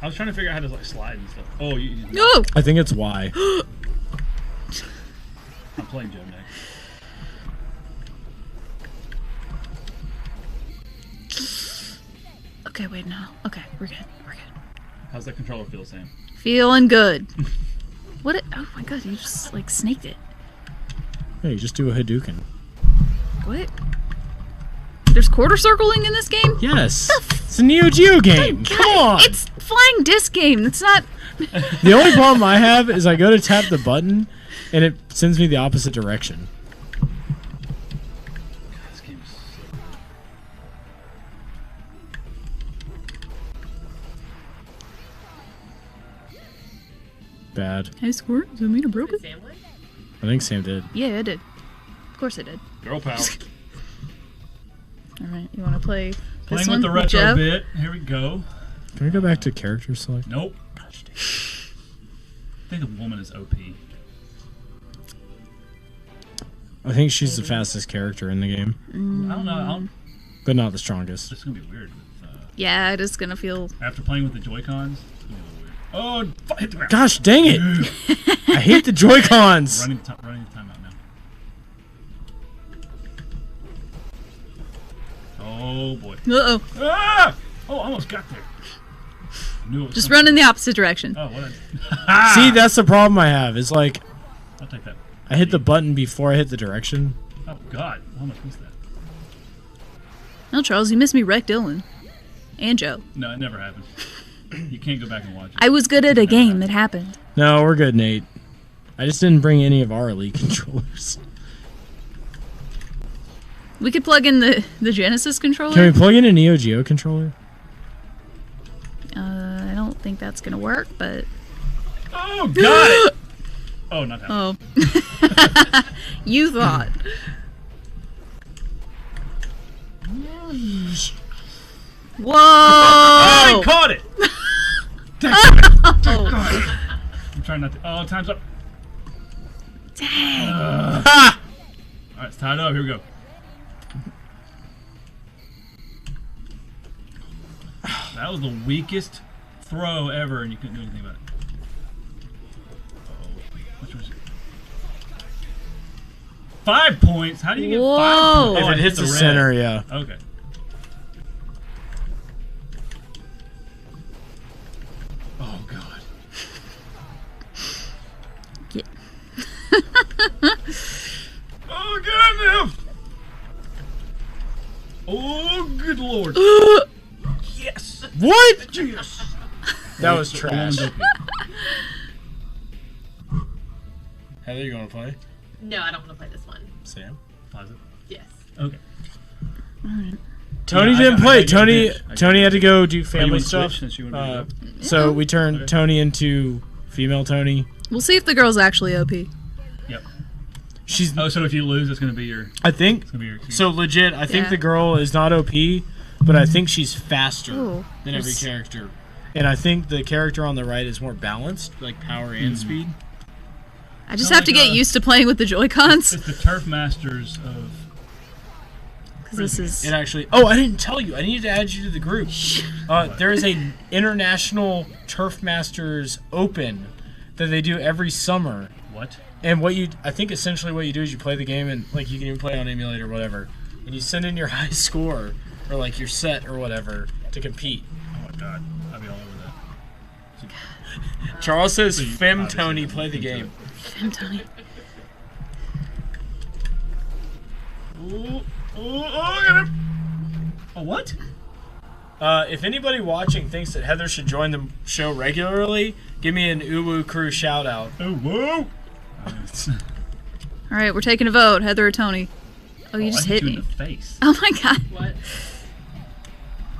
I was trying to figure out how to like slide and stuff. Oh, you No. I think it's Y. I'm playing Joe next. Okay, wait, no. Okay, we're good. We're good. How's that controller feel, Sam? Feeling good. What? Oh my god, you just like snaked it. Hey, just do a Hadouken. What? There's quarter circling in this game? Yes. It's a Neo Geo game. God, Come on. It's flying disc game. That's not. The only problem I have is I go to tap the button and it sends me the opposite direction. God, this game is so bad. I scored. Does that mean I broke it? Sam win? I think Sam did. Yeah, I did. Of course I did. Girl power. All right, you want to play Playing this with one? the retro Jeff? bit. Here we go. Can we go back to character select? Nope. Gosh, dang. I think the woman is OP. I think she's the fastest character in the game, I don't know. but not the strongest. It's gonna be weird. Yeah, it is gonna feel. After playing with the Joy-Cons, it's gonna be a little weird. Oh, hit the ground. Gosh, dang it! I hate the Joy-Cons. Running the timeout now. Oh boy. Uh-oh. Ah! Oh, I almost got there. I knew it was Just coming. run in the opposite direction. Oh, what? See, that's the problem I have. Is like I'll take that. I hit the button before I hit the direction. Oh God, I almost missed that. No, Charles, you missed me wreck Dylan. And Joe. No, it never happened. You can't go back and watch it. I was good at a game. It happened. No, we're good, Nate. I just didn't bring any of our Elite controllers. We could plug in the Genesis controller. Can we plug in a Neo Geo controller? I don't think that's gonna work, but Oh, got it. Oh, not that. oh, you thought. Whoa! Oh, I caught it. Oh, I'm trying not to. Oh, time's up. dang. All right, it's tied up. Here we go. That was the weakest throw ever, and you couldn't do anything about it. Which was 5 points. How do you get Whoa. 5 points? If I it hits the red. center, yeah. Okay. Oh God. Yeah. Oh goddamn! Oh good lord! Yes. What? Yes. That was trash. Okay. Heather, you want to play? No, I don't want to play this one. Sam? Pause it. Yes. Okay. Tony Yeah, I didn't got- play. I got Tony a bitch. Tony had to go do Oh, you family want to stuff. switch since you want to do So we turned Okay. Tony into female Tony. We'll see if the girl's actually OP. Yep. She's. Oh, so if you lose, it's gonna be your. I think. It's gonna be your. So legit, I think Yeah. the girl is not OP, but I think she's faster Ooh. than every Yes. character. And I think the character on the right is more balanced, like power and speed. I just Sound have to like get a- used to playing with the Joy-Cons. It's the Turf Masters of. Because this is. It actually. Oh, I didn't tell you. I needed to add you to the group. There is a international Turf Masters Open that they do every summer. What? And I think essentially what you do is you play the game, and like you can even play on emulator or whatever, and you send in your high score or like your set or whatever to compete. Oh my God! I'd be all over that. Charles says, So you "Fem obviously Tony, don't play the think so. game." I'm Tony. Oh, I got him. Oh, what? If anybody watching thinks that Heather should join the show regularly, give me an Uwu Crew shout out. Oh, whoa! All right, we're taking a vote. Heather or Tony? Oh, you just I hit you me. in the face. Oh my God. What?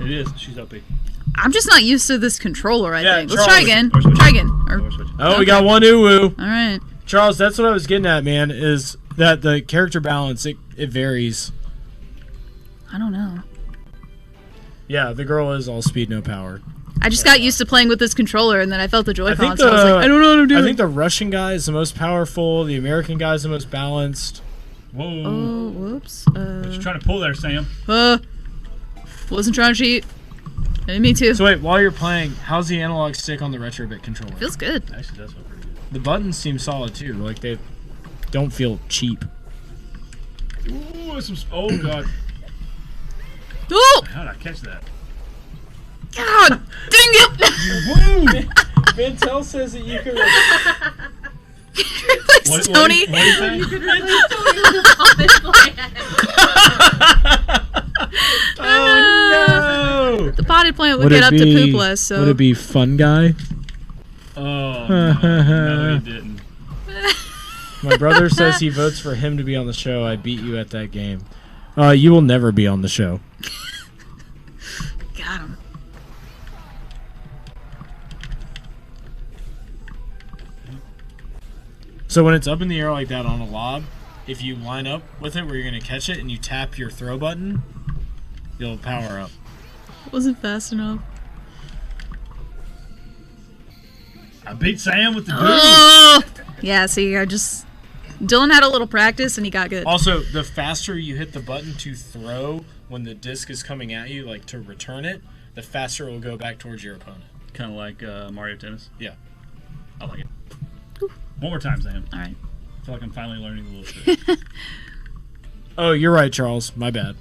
It is. She's OP. I'm just not used to this controller, I Yeah, think. Let's try Charles- again. or switch. Try again. Or switch. Oh, we got one Uwu. All right. Charles, that's what I was getting at, man. Is that the character balance? It varies. I don't know. Yeah, the girl is all speed, no power. I just got used to playing with this controller, and then I felt the I Joy-Cons. think So I was like, I don't know how to do I it. think the Russian guy is the most powerful. The American guy is the most balanced. Whoa! Oh, whoops. What you trying to pull there, Sam? Wasn't trying to cheat. Me too. So wait, while you're playing, how's the analog stick on the Retrobit controller? Feels good. Actually, does feel pretty good. The buttons seem solid too. Like they don't feel cheap. Ooh, some. Oh God! Oh, How did I catch that? God, dang it! Ventel says that you can. Replace Tony. What do you think? You could replace Tony with a office plan. Oh no! The potted plant would get up to poop less, so. Would it be Fun Guy? Oh no, he didn't. My brother says he votes for him to be on the show. I beat you at that game. You will never be on the show. Got him. So when it's up in the air like that on a lob, if you line up with it where you're going to catch it and you tap your throw button, you'll power up. Wasn't fast enough. I beat Sam with the dude. Oh! Yeah, see, Dylan had a little practice and he got good. Also, the faster you hit the button to throw when the disc is coming at you, like to return it, the faster it will go back towards your opponent. Kind of like Mario Tennis. Yeah. I like it. One more time, Sam. All right. I feel like I'm finally learning a little bit. Oh, you're right, Charles. My bad.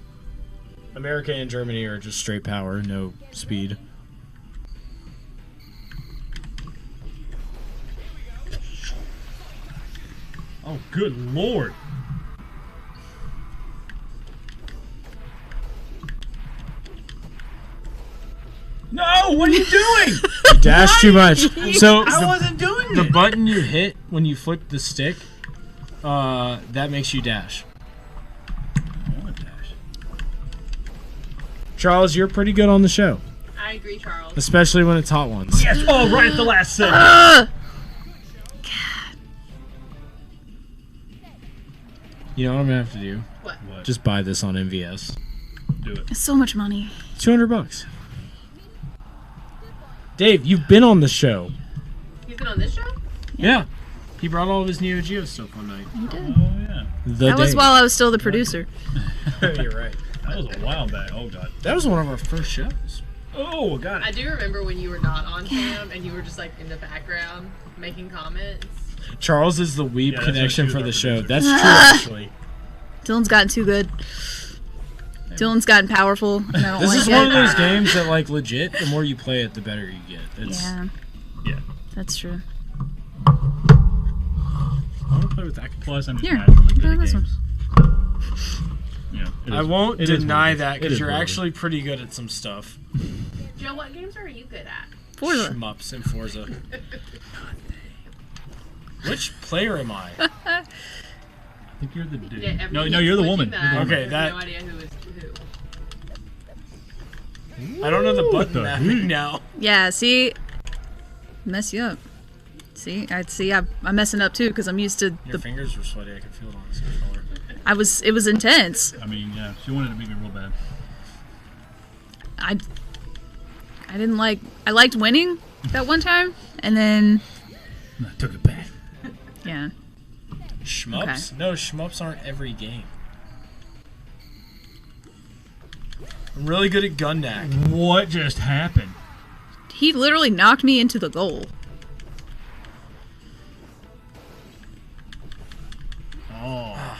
America and Germany are just straight power, no speed. Oh, good lord. No, what are you doing? You dash too much. So I wasn't doing the it. button you hit when you flip the stick, that makes you dash. I want to dash. Charles, you're pretty good on the show, I agree, Charles. especially when it's hot ones. Yes. Oh, right at the last second. You know what I'm gonna have to do? What? What? Just buy this on MVS. do it. It's so much money. $200. Dave, you've been on the show. He's been on this show? Yeah. He brought all of his Neo Geo stuff one night. He did. Oh yeah. That was while I was still the producer. You're right. That was a while back. Oh god. That was one of our first shows. Oh god. I do remember when you were not on cam and you were just like in the background making comments. Charles is the weeb Yeah, that's connection what she for the was show. our That's true, actually. Dylan's gotten too good. Dylan's gotten powerful, and I don't This like is it. one of those games that, like, legit, the more you play it, the better you get. It's, Yeah, Yeah. that's true. I want to play with that. Plus, I'm just Here, naturally good try at this games. You know, it I is- won't it is deny what it is. that It because is you're what it is. actually pretty good at some stuff. Joe, what games are you good at? Forza. Shmups in Forza. Which player am I? I think you're the dude. Yeah, no, keep you're the switching woman. that. You're the Okay, I woman. have that- no idea who is who. I don't know the Ooh, button what the mapping heck? now. Yeah, see, mess you up. See, I'm messing up too because I'm used to Your the. fingers were sweaty. I can feel it on this controller. It was intense. I mean, yeah, she wanted to beat me real bad. I didn't like. I liked winning that one time, and then And I took it back. yeah. Shmups? No, shmups aren't every game. I'm really good at gun knack. What just happened? He literally knocked me into the goal. Oh.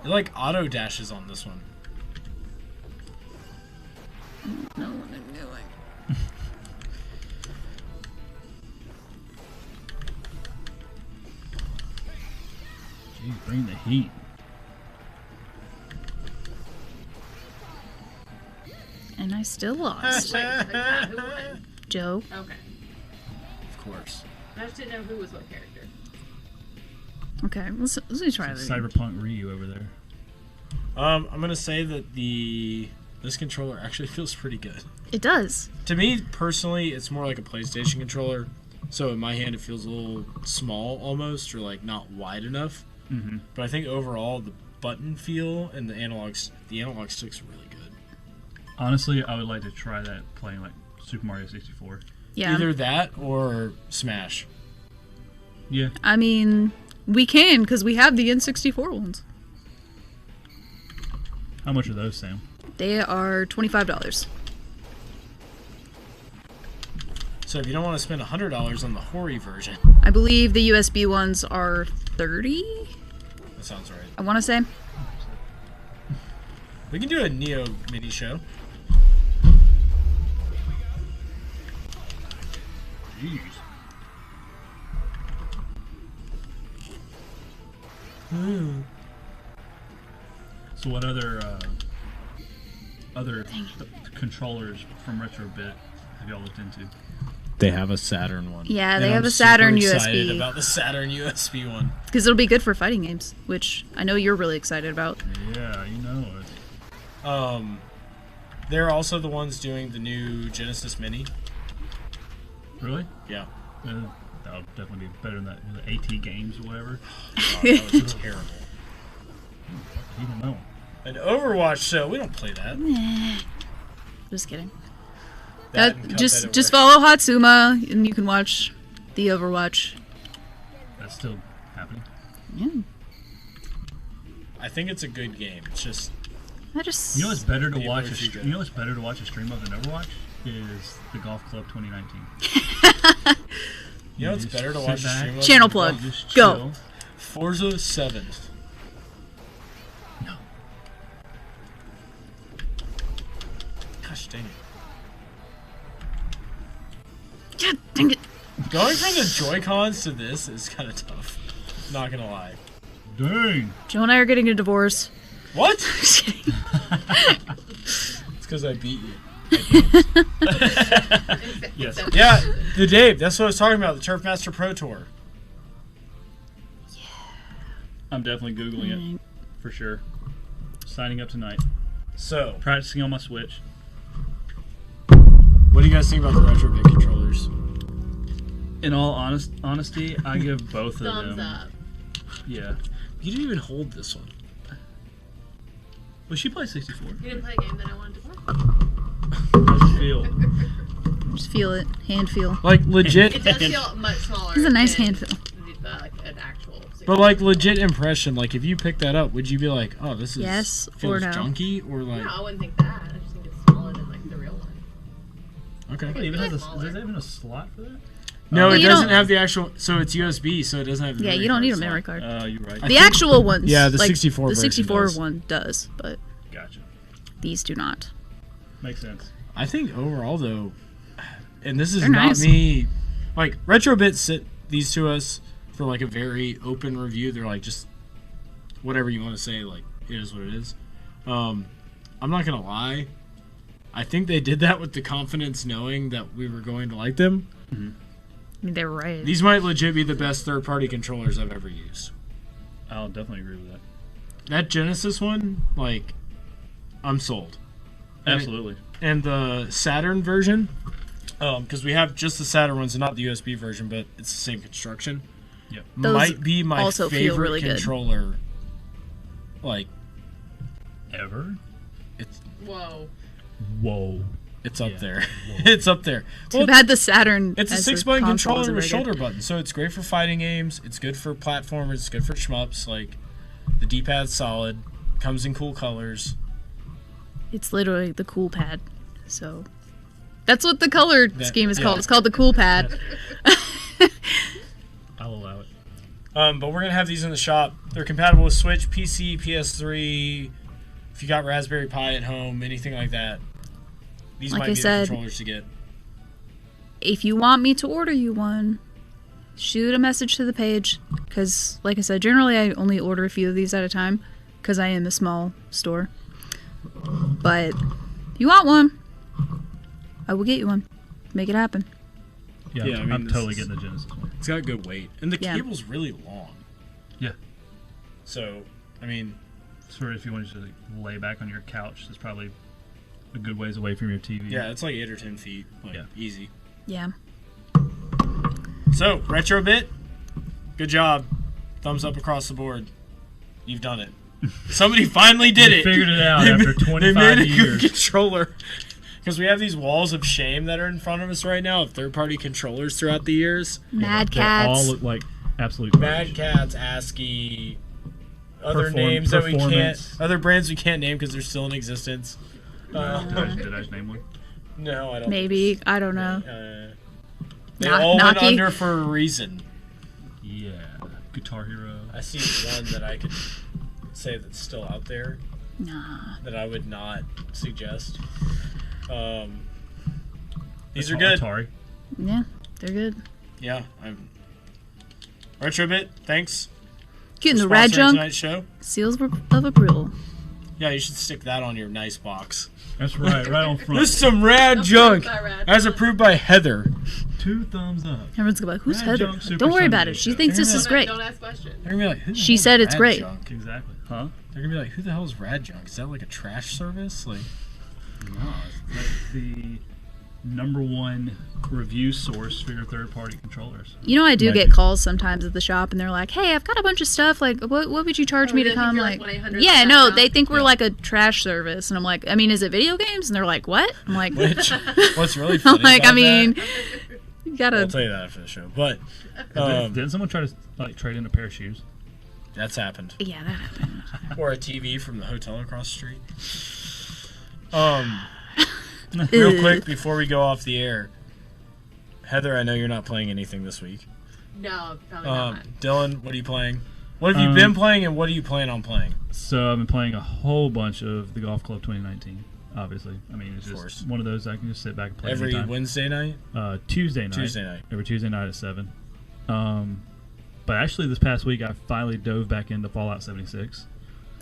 You're like auto dashes on this one. No, what I'm doing. Jeez, bring the heat. And I still lost. Wait, like that, who won? Joe. Okay. Of course. I just didn't know who was what character. Okay, let's try this. Cyberpunk Ryu over there. I'm gonna say that this controller actually feels pretty good. It does. To me personally, it's more like a PlayStation controller. So in my hand, it feels a little small almost, or like not wide enough. Mm-hmm. But I think overall, the button feel and the analog sticks are really good. Honestly, I would like to try that playing like Super Mario 64. Yeah. Either that or Smash. Yeah. I mean, we can because we have the N64 ones. How much are those, Sam? They are $25. So if you don't want to spend $100 on the Hori version, I believe the USB ones are 30. that sounds right. I want to say. We can do a Neo mini show. Jeez. So what other controllers from Retrobit have y'all looked into? They have a Saturn one. Yeah, they And have I'm a Saturn super excited USB. about the Saturn USB one. Because it'll be good for fighting games, which I know you're really excited about. Yeah, you know it. They're also the ones doing the new Genesis Mini. Really? Yeah. That'll definitely be better than that. Was it AT Games or whatever? Oh, that was terrible. You don't know. An Overwatch show. We don't play that. Just kidding. That and Just Cuphead follow Hatsuma and you can watch the Overwatch. That's still happening. Yeah. I think it's a good game. It's just I You know what's better to People watch? are too good. You know what's better to watch a stream of than Overwatch is the Golf Club 2019. you know it's just better to sit watch a back, stream of Channel than plug. Just Go. chill. Forza 7. No. Gosh dang it. God dang it. Going from the Joy-Cons to this is kind of tough. Not gonna lie. Dang. Joe and I are getting a divorce. What? Just kidding. It's because I beat you. Yes. Yeah, the Dave. That's what I was talking about. The Turfmaster Pro Tour. I'm definitely Googling it for sure. Signing up tonight. So, Practicing on my Switch. what do you guys think about the Retrobit controllers? In all honesty, I give both of Thumbs them. up. Yeah. You didn't even hold this one. Well, she plays 64. You didn't play a game that I wanted to play. How's it feel? Just feel it. Hand feel. Like legit, It does feel much smaller. It's a nice than hand feel. Like an actual. but like legit impression. Like if you pick that up, would you be like, "Oh, this is Yes or feels no? junky," or like, No, I wouldn't think that. I just think it's smaller than like the real one. okay? It even has Smaller. does it even a slot for that? No, Well, it you doesn't don't- have the actual. So it's USB, so it doesn't have. The Yeah, memory you don't card need a slot. memory card. You're right. The actual ones. Yeah, the like, 64 The version 64 does. one does, but Gotcha. these do not. Makes sense. I think overall though, and this is They're not nice. me, like Retrobit sent these to us for like a very open review. They're like just whatever you want to say, like it is what it is. I'm not gonna lie, I think they did that with the confidence knowing that we were going to like them. I mean, they were right. These might legit be the best third-party controllers I've ever used. I'll definitely agree with that. That Genesis one, like, I'm sold. Absolutely. And the Saturn version, because we have just the Saturn ones and not the USB version, but it's the same construction. Yep. Those Might be my also feel favorite really good. controller. Like, Ever? it's Whoa. Whoa. it's up Yeah. there. Whoa. It's up there. Too Well, bad the Saturn. it's a as 6-button console controller isn't with very shoulder good. buttons, so it's great for fighting games. It's good for platformers. It's good for shmups. Like, the D-pad's solid. Comes in cool colors. It's literally the cool pad. So that's what the color scheme is yeah. called. It's called the cool pad. I'll allow it. But we're gonna have these in the shop. They're compatible with Switch, PC, PS3. If you got Raspberry Pi at home, anything like that, these Like might I be said, the controllers to get. If you want me to order you one, shoot a message to the page. Because, like I said, generally I only order a few of these at a time. Because I am a small store. But if you want one, I will get you one. Make it happen. Yeah, Yeah, I mean, I'm this totally is- getting the Genesis one. It's got good weight, and the Yeah. cable's really long. Yeah. So, I mean, So if you want to just like, lay back on your couch, it's probably a good ways away from your TV. yeah, it's like 8 or 10 feet. Like, Yeah. easy. Yeah. So, Retrobit, good job. Thumbs up across the board. You've done it. Somebody finally did They it. figured it out They after ma- 25 They made a years. good controller. Because we have these walls of shame that are in front of us right now of third-party controllers throughout the years. Mad They all Cats. look like absolute Mad garbage. Cats, ASCII, other names that we can't, Performance. other brands we can't name because they're still in existence. Did I just name one? No, I don't. Maybe. I don't know. They Knock- all went knocky. under for a reason. Yeah. Guitar Hero. I see one that I could say that's still out there Nah. that I would not suggest. These are good. Atari. Yeah. They're good. Yeah, Retrobit, thanks. Getting the for sponsoring RadJunk tonight's show. Seals of Approval. Yeah, you should stick that on your nice box. That's right, right on front. This is some rad junk, by RadJunk. as approved by Heather. 2 thumbs up. Everyone's gonna be like, who's RadJunk Heather? Super Don't worry about Sunday it. She Show. thinks this is Don't- great. Don't ask questions. They're gonna be like, who the She hell's said it's Rad great. Junk? Exactly. Huh? They're gonna be like, who the hell is RadJunk? Is that like a trash service? Like, No, it's like the #1 review source for your third-party controllers. You know, I do Might get be. calls sometimes at the shop, and they're like, "Hey, I've got a bunch of stuff. Like, what would you charge Oh, me they to think come?" you're Like, like 1-800 yeah, no, stuff. they think we're Yeah. like a trash service, and I'm like, I mean, is it video games? And they're like, what? I'm like, Which, what's really funny I'm like, about I mean, that, you I'll gotta. tell you that after the show. But Didn't someone try to like trade in a pair of shoes? that's happened. Yeah, that happened. Or a TV from the hotel across the street. Ugh. Real quick before we go off the air, Heather, I know you're not playing anything this week. No, probably not. Dylan, what are you playing? What have you been playing, and what do you plan on playing? So I've been playing a whole bunch of the Golf Club 2019. Obviously, I mean it's Of just course. one of those I can just sit back and play Every anytime. Wednesday night? Tuesday night. Tuesday night. Every Tuesday night at 7. But actually, this past week I finally dove back into Fallout 76.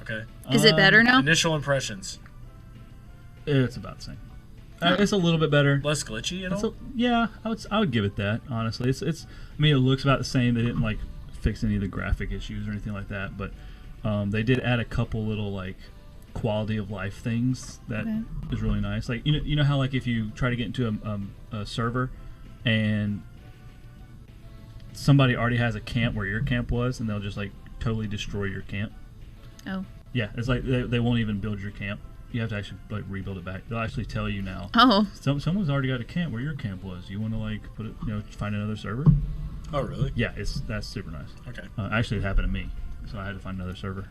Okay. Is it better now? Initial impressions. It's about the same. It's a little bit better. Less glitchy at It's all? a, yeah, I would give it that. Honestly, it's. I mean, it looks about the same. They didn't like fix any of the graphic issues or anything like that, but they did add a couple little like quality of life things that is really nice. Like you know how like if you try to get into a server and somebody already has a camp where your camp was, and they'll just like totally destroy your camp. Oh. Yeah, it's like they won't even build your camp. You have to actually like rebuild it back. They'll actually tell you now. Oh. Someone's already got a camp where your camp was. You want to like put it, find another server? Oh, really? Yeah, that's super nice. Okay. Actually, it happened to me, so I had to find another server.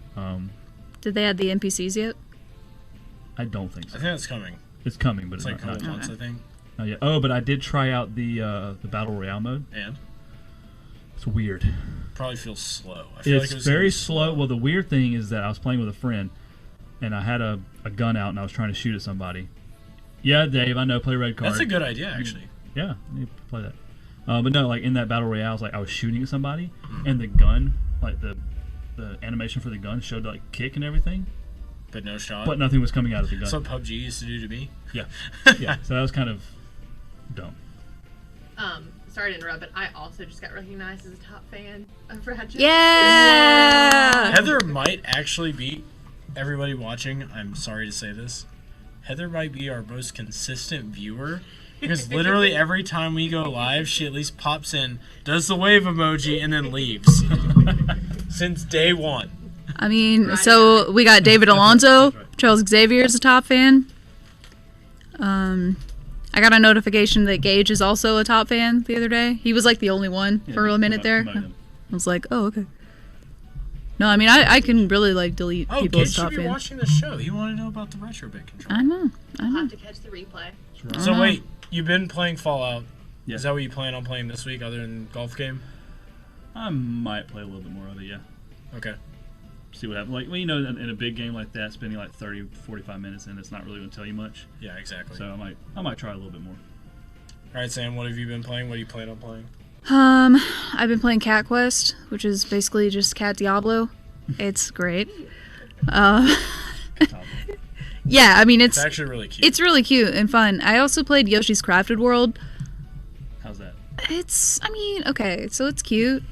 Did they add the NPCs yet? I don't think I so. think that's coming. It's coming, but It's it's like a not. couple Not, months, I think. not yet. Oh, but I did try out the battle royale mode. And It's weird. probably feels slow. I feel It's like it was gonna very be slow. Well, the weird thing is that I was playing with a friend, and I had a gun out, and I was trying to shoot at somebody. Yeah, Dave, I know. Play red card. That's a good idea, actually. Yeah, you play that. But no, like in that battle royale, I was shooting at somebody, and the gun, like the animation for the gun showed like kick and everything, But no shot. but nothing was coming out of the gun. That's what PUBG used to do to me. Yeah, yeah. So that was kind of dumb. Sorry to interrupt, but I also just got recognized as a top fan of RadJunk. Yeah. Heather might actually be, everybody watching, I'm sorry to say this, Heather might be our most consistent viewer. Because literally every time we go live, she at least pops in, does the wave emoji, and then leaves. Since day one. I mean, so we got David Alonso, Charles Xavier is a top fan. I got a notification that Gage is also a top fan the other day. He was like the only one for a minute there. I was like, oh, okay. No, I mean, I can really like delete Oh, people Gage as should top be fans. watching the show. He wanted to know about the Retrobit controller. I know. I'll have to catch the replay. So wait, you've been playing Fallout. Yeah. Is that what you plan on playing this week other than golf game? I might play a little bit more of it. Yeah. Okay. See what happens. Like, well, in a big game like that, spending like 30, 45 minutes in, it's not really going to tell you much. Yeah, exactly. So I might try a little bit more. All right, Sam, what have you been playing? What do you plan on playing? I've been playing Cat Quest, which is basically just Cat Diablo. It's great. Yeah, I mean It's actually really cute. it's really cute and fun. I also played Yoshi's Crafted World. How's that? I mean, okay, so it's cute,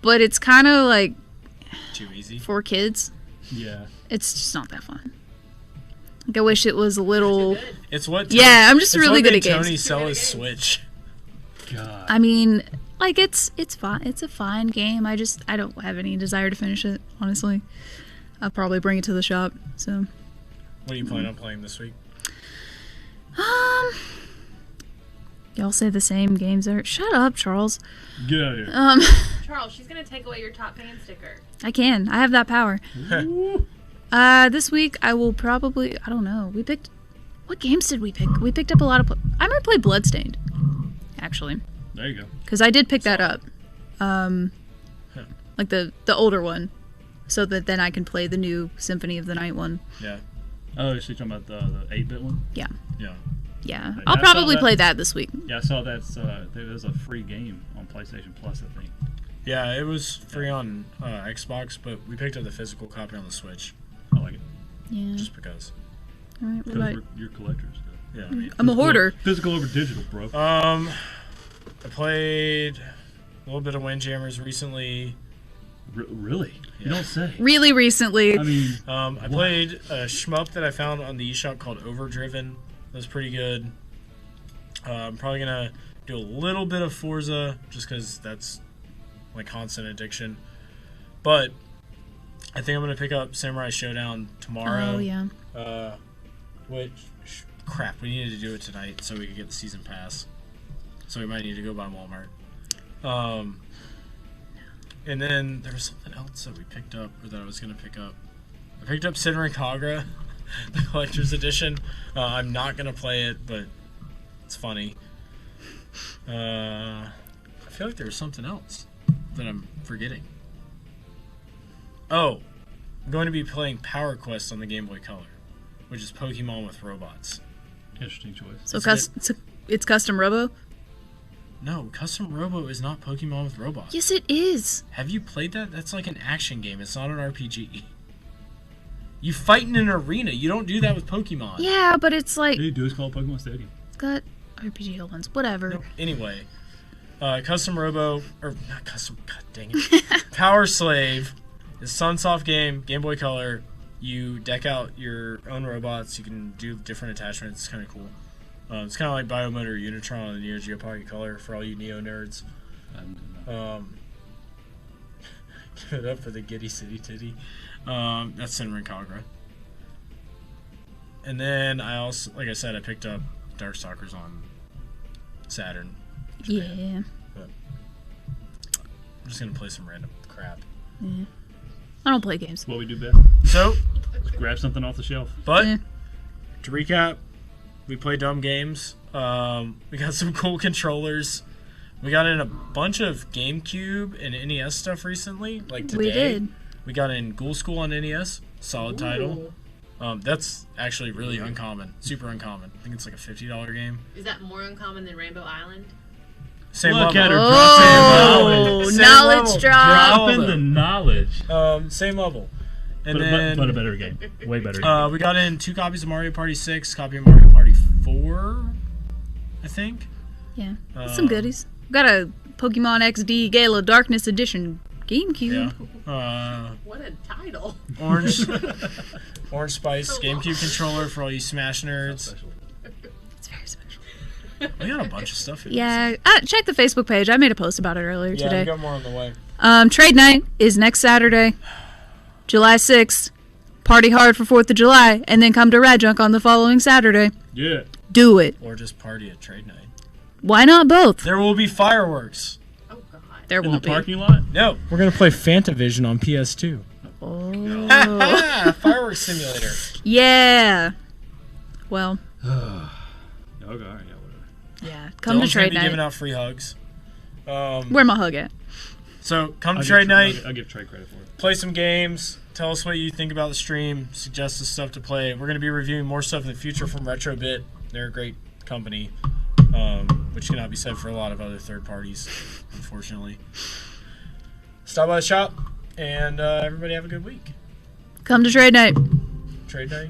but it's kind of like too easy. for kids. Yeah. It's just not that fun. Like, I wish it was a little. It's what. Yeah, I'm just it's really what good made at games. Tony sell his Switch. God. I mean, like it's fine. It's a fine game. I don't have any desire to finish it. Honestly, I'll probably bring it to the shop. So. What do you plan on playing this week? Y'all say the same games are. Shut up, Charles. Get out of here. Charles, she's gonna take away your top fan sticker. I can. I have that power. This week I will probably. I don't know. What games did we pick? We picked up a lot of. I might play Bloodstained. Actually. There you go. Because I did pick that up. Like the older one. So that then I can play the new Symphony of the Night one. Yeah. Oh, so you're talking about the 8-bit one? Yeah. Yeah. Yeah. I I'll saw probably that. play that this week. Yeah, I saw there's a free game on PlayStation Plus, I think. Yeah, it was free on Xbox, but we picked up the physical copy on the Switch I like it. Yeah. just because. Alright, what Because about you're collectors. Yeah. I'm a hoarder. Physical over digital, bro. I played a little bit of Windjammers recently. Really? You don't say. Really recently. I mean, I played a shmup that I found on the eShop called Overdriven. That was pretty good. I'm probably gonna do a little bit of Forza just because that's my constant addiction. But I think I'm gonna pick up Samurai Showdown tomorrow. Oh yeah. Which crap, we needed to do it tonight so we could get the season pass. So we might need to go by Walmart. And then there was something else that we picked up, or that I was gonna pick up. I picked up Sinra Kagra, the collector's edition. I'm not gonna play it, but it's funny. I feel like there was something else that I'm forgetting. Oh, I'm going to be playing Power Quest on the Game Boy Color, which is Pokemon with robots. Interesting choice. So it's custom Robo? No, Custom Robo is not Pokemon with robots. Yes, it is. Have you played that? That's like an action game. It's not an RPG. You fight in an arena. You don't do that with Pokemon. Yeah, but it's like All you do is call it Pokemon Stadium. it's got RPG elements. Whatever. No, anyway, Custom Robo, or not Custom, god dang it. Power Slave is a Sunsoft game, Game Boy Color. You deck out your own robots. You can do different attachments. It's kind of cool. It's kind of like Biomotor Unitron and Neo Geo Pocket Color for all you Neo nerds. Give it up for the Giddy City Titty. That's Sinra Kagra. And then I also, like I said, I picked up Darkstalkers on Saturn. Yeah. But I'm just gonna play some random crap. Yeah. I don't play games. What we do best. So, Just grab something off the shelf. but Yeah. to recap, we play dumb games. We got some cool controllers. We got in a bunch of GameCube and NES stuff recently. Like today, We did. we got in Ghoul School on NES. Solid title. That's actually really uncommon. Super uncommon. I think it's like a $50 game. Is that more uncommon than Rainbow Island? Same Look level. at her Oh, Same knowledge level. drop. Dropping the knowledge. Same level. And But, then but a better game. Way better game. we got in 2 copies of Mario Party 6, copy of Mario Party 4, I think. Yeah. Some goodies. Got a Pokemon XD Gale of Darkness Edition GameCube. Yeah. What a title. Orange Spice So GameCube long. controller for all you Smash nerds. Special. It's very special. We got a bunch of stuff in Yeah. Check the Facebook page. I made a post about it earlier Yeah, we today. got more on the way. Trade night is next Saturday, July 6th. Party hard for 4th of July, and then come to RadJunk on the following Saturday. Yeah. Do it. Or just party at trade night. Why not both? There will be fireworks. Oh, God. There In the won't be. parking lot? No. We're going to play Fantavision on PS2. Oh. Fireworks simulator. Yeah. Well, Okay, all right, yeah, whatever. yeah. Come to Dylan's trade gonna be giving night. out free hugs. Where my hug at? So come to I'll trade give, night, I'll give Trey credit for it. play some games, tell us what you think about the stream, suggest us stuff to play. We're going to be reviewing more stuff in the future from Retrobit. They're a great company, which cannot be said for a lot of other third parties, unfortunately. Stop by the shop, and everybody have a good week. Come to trade night. Trade night.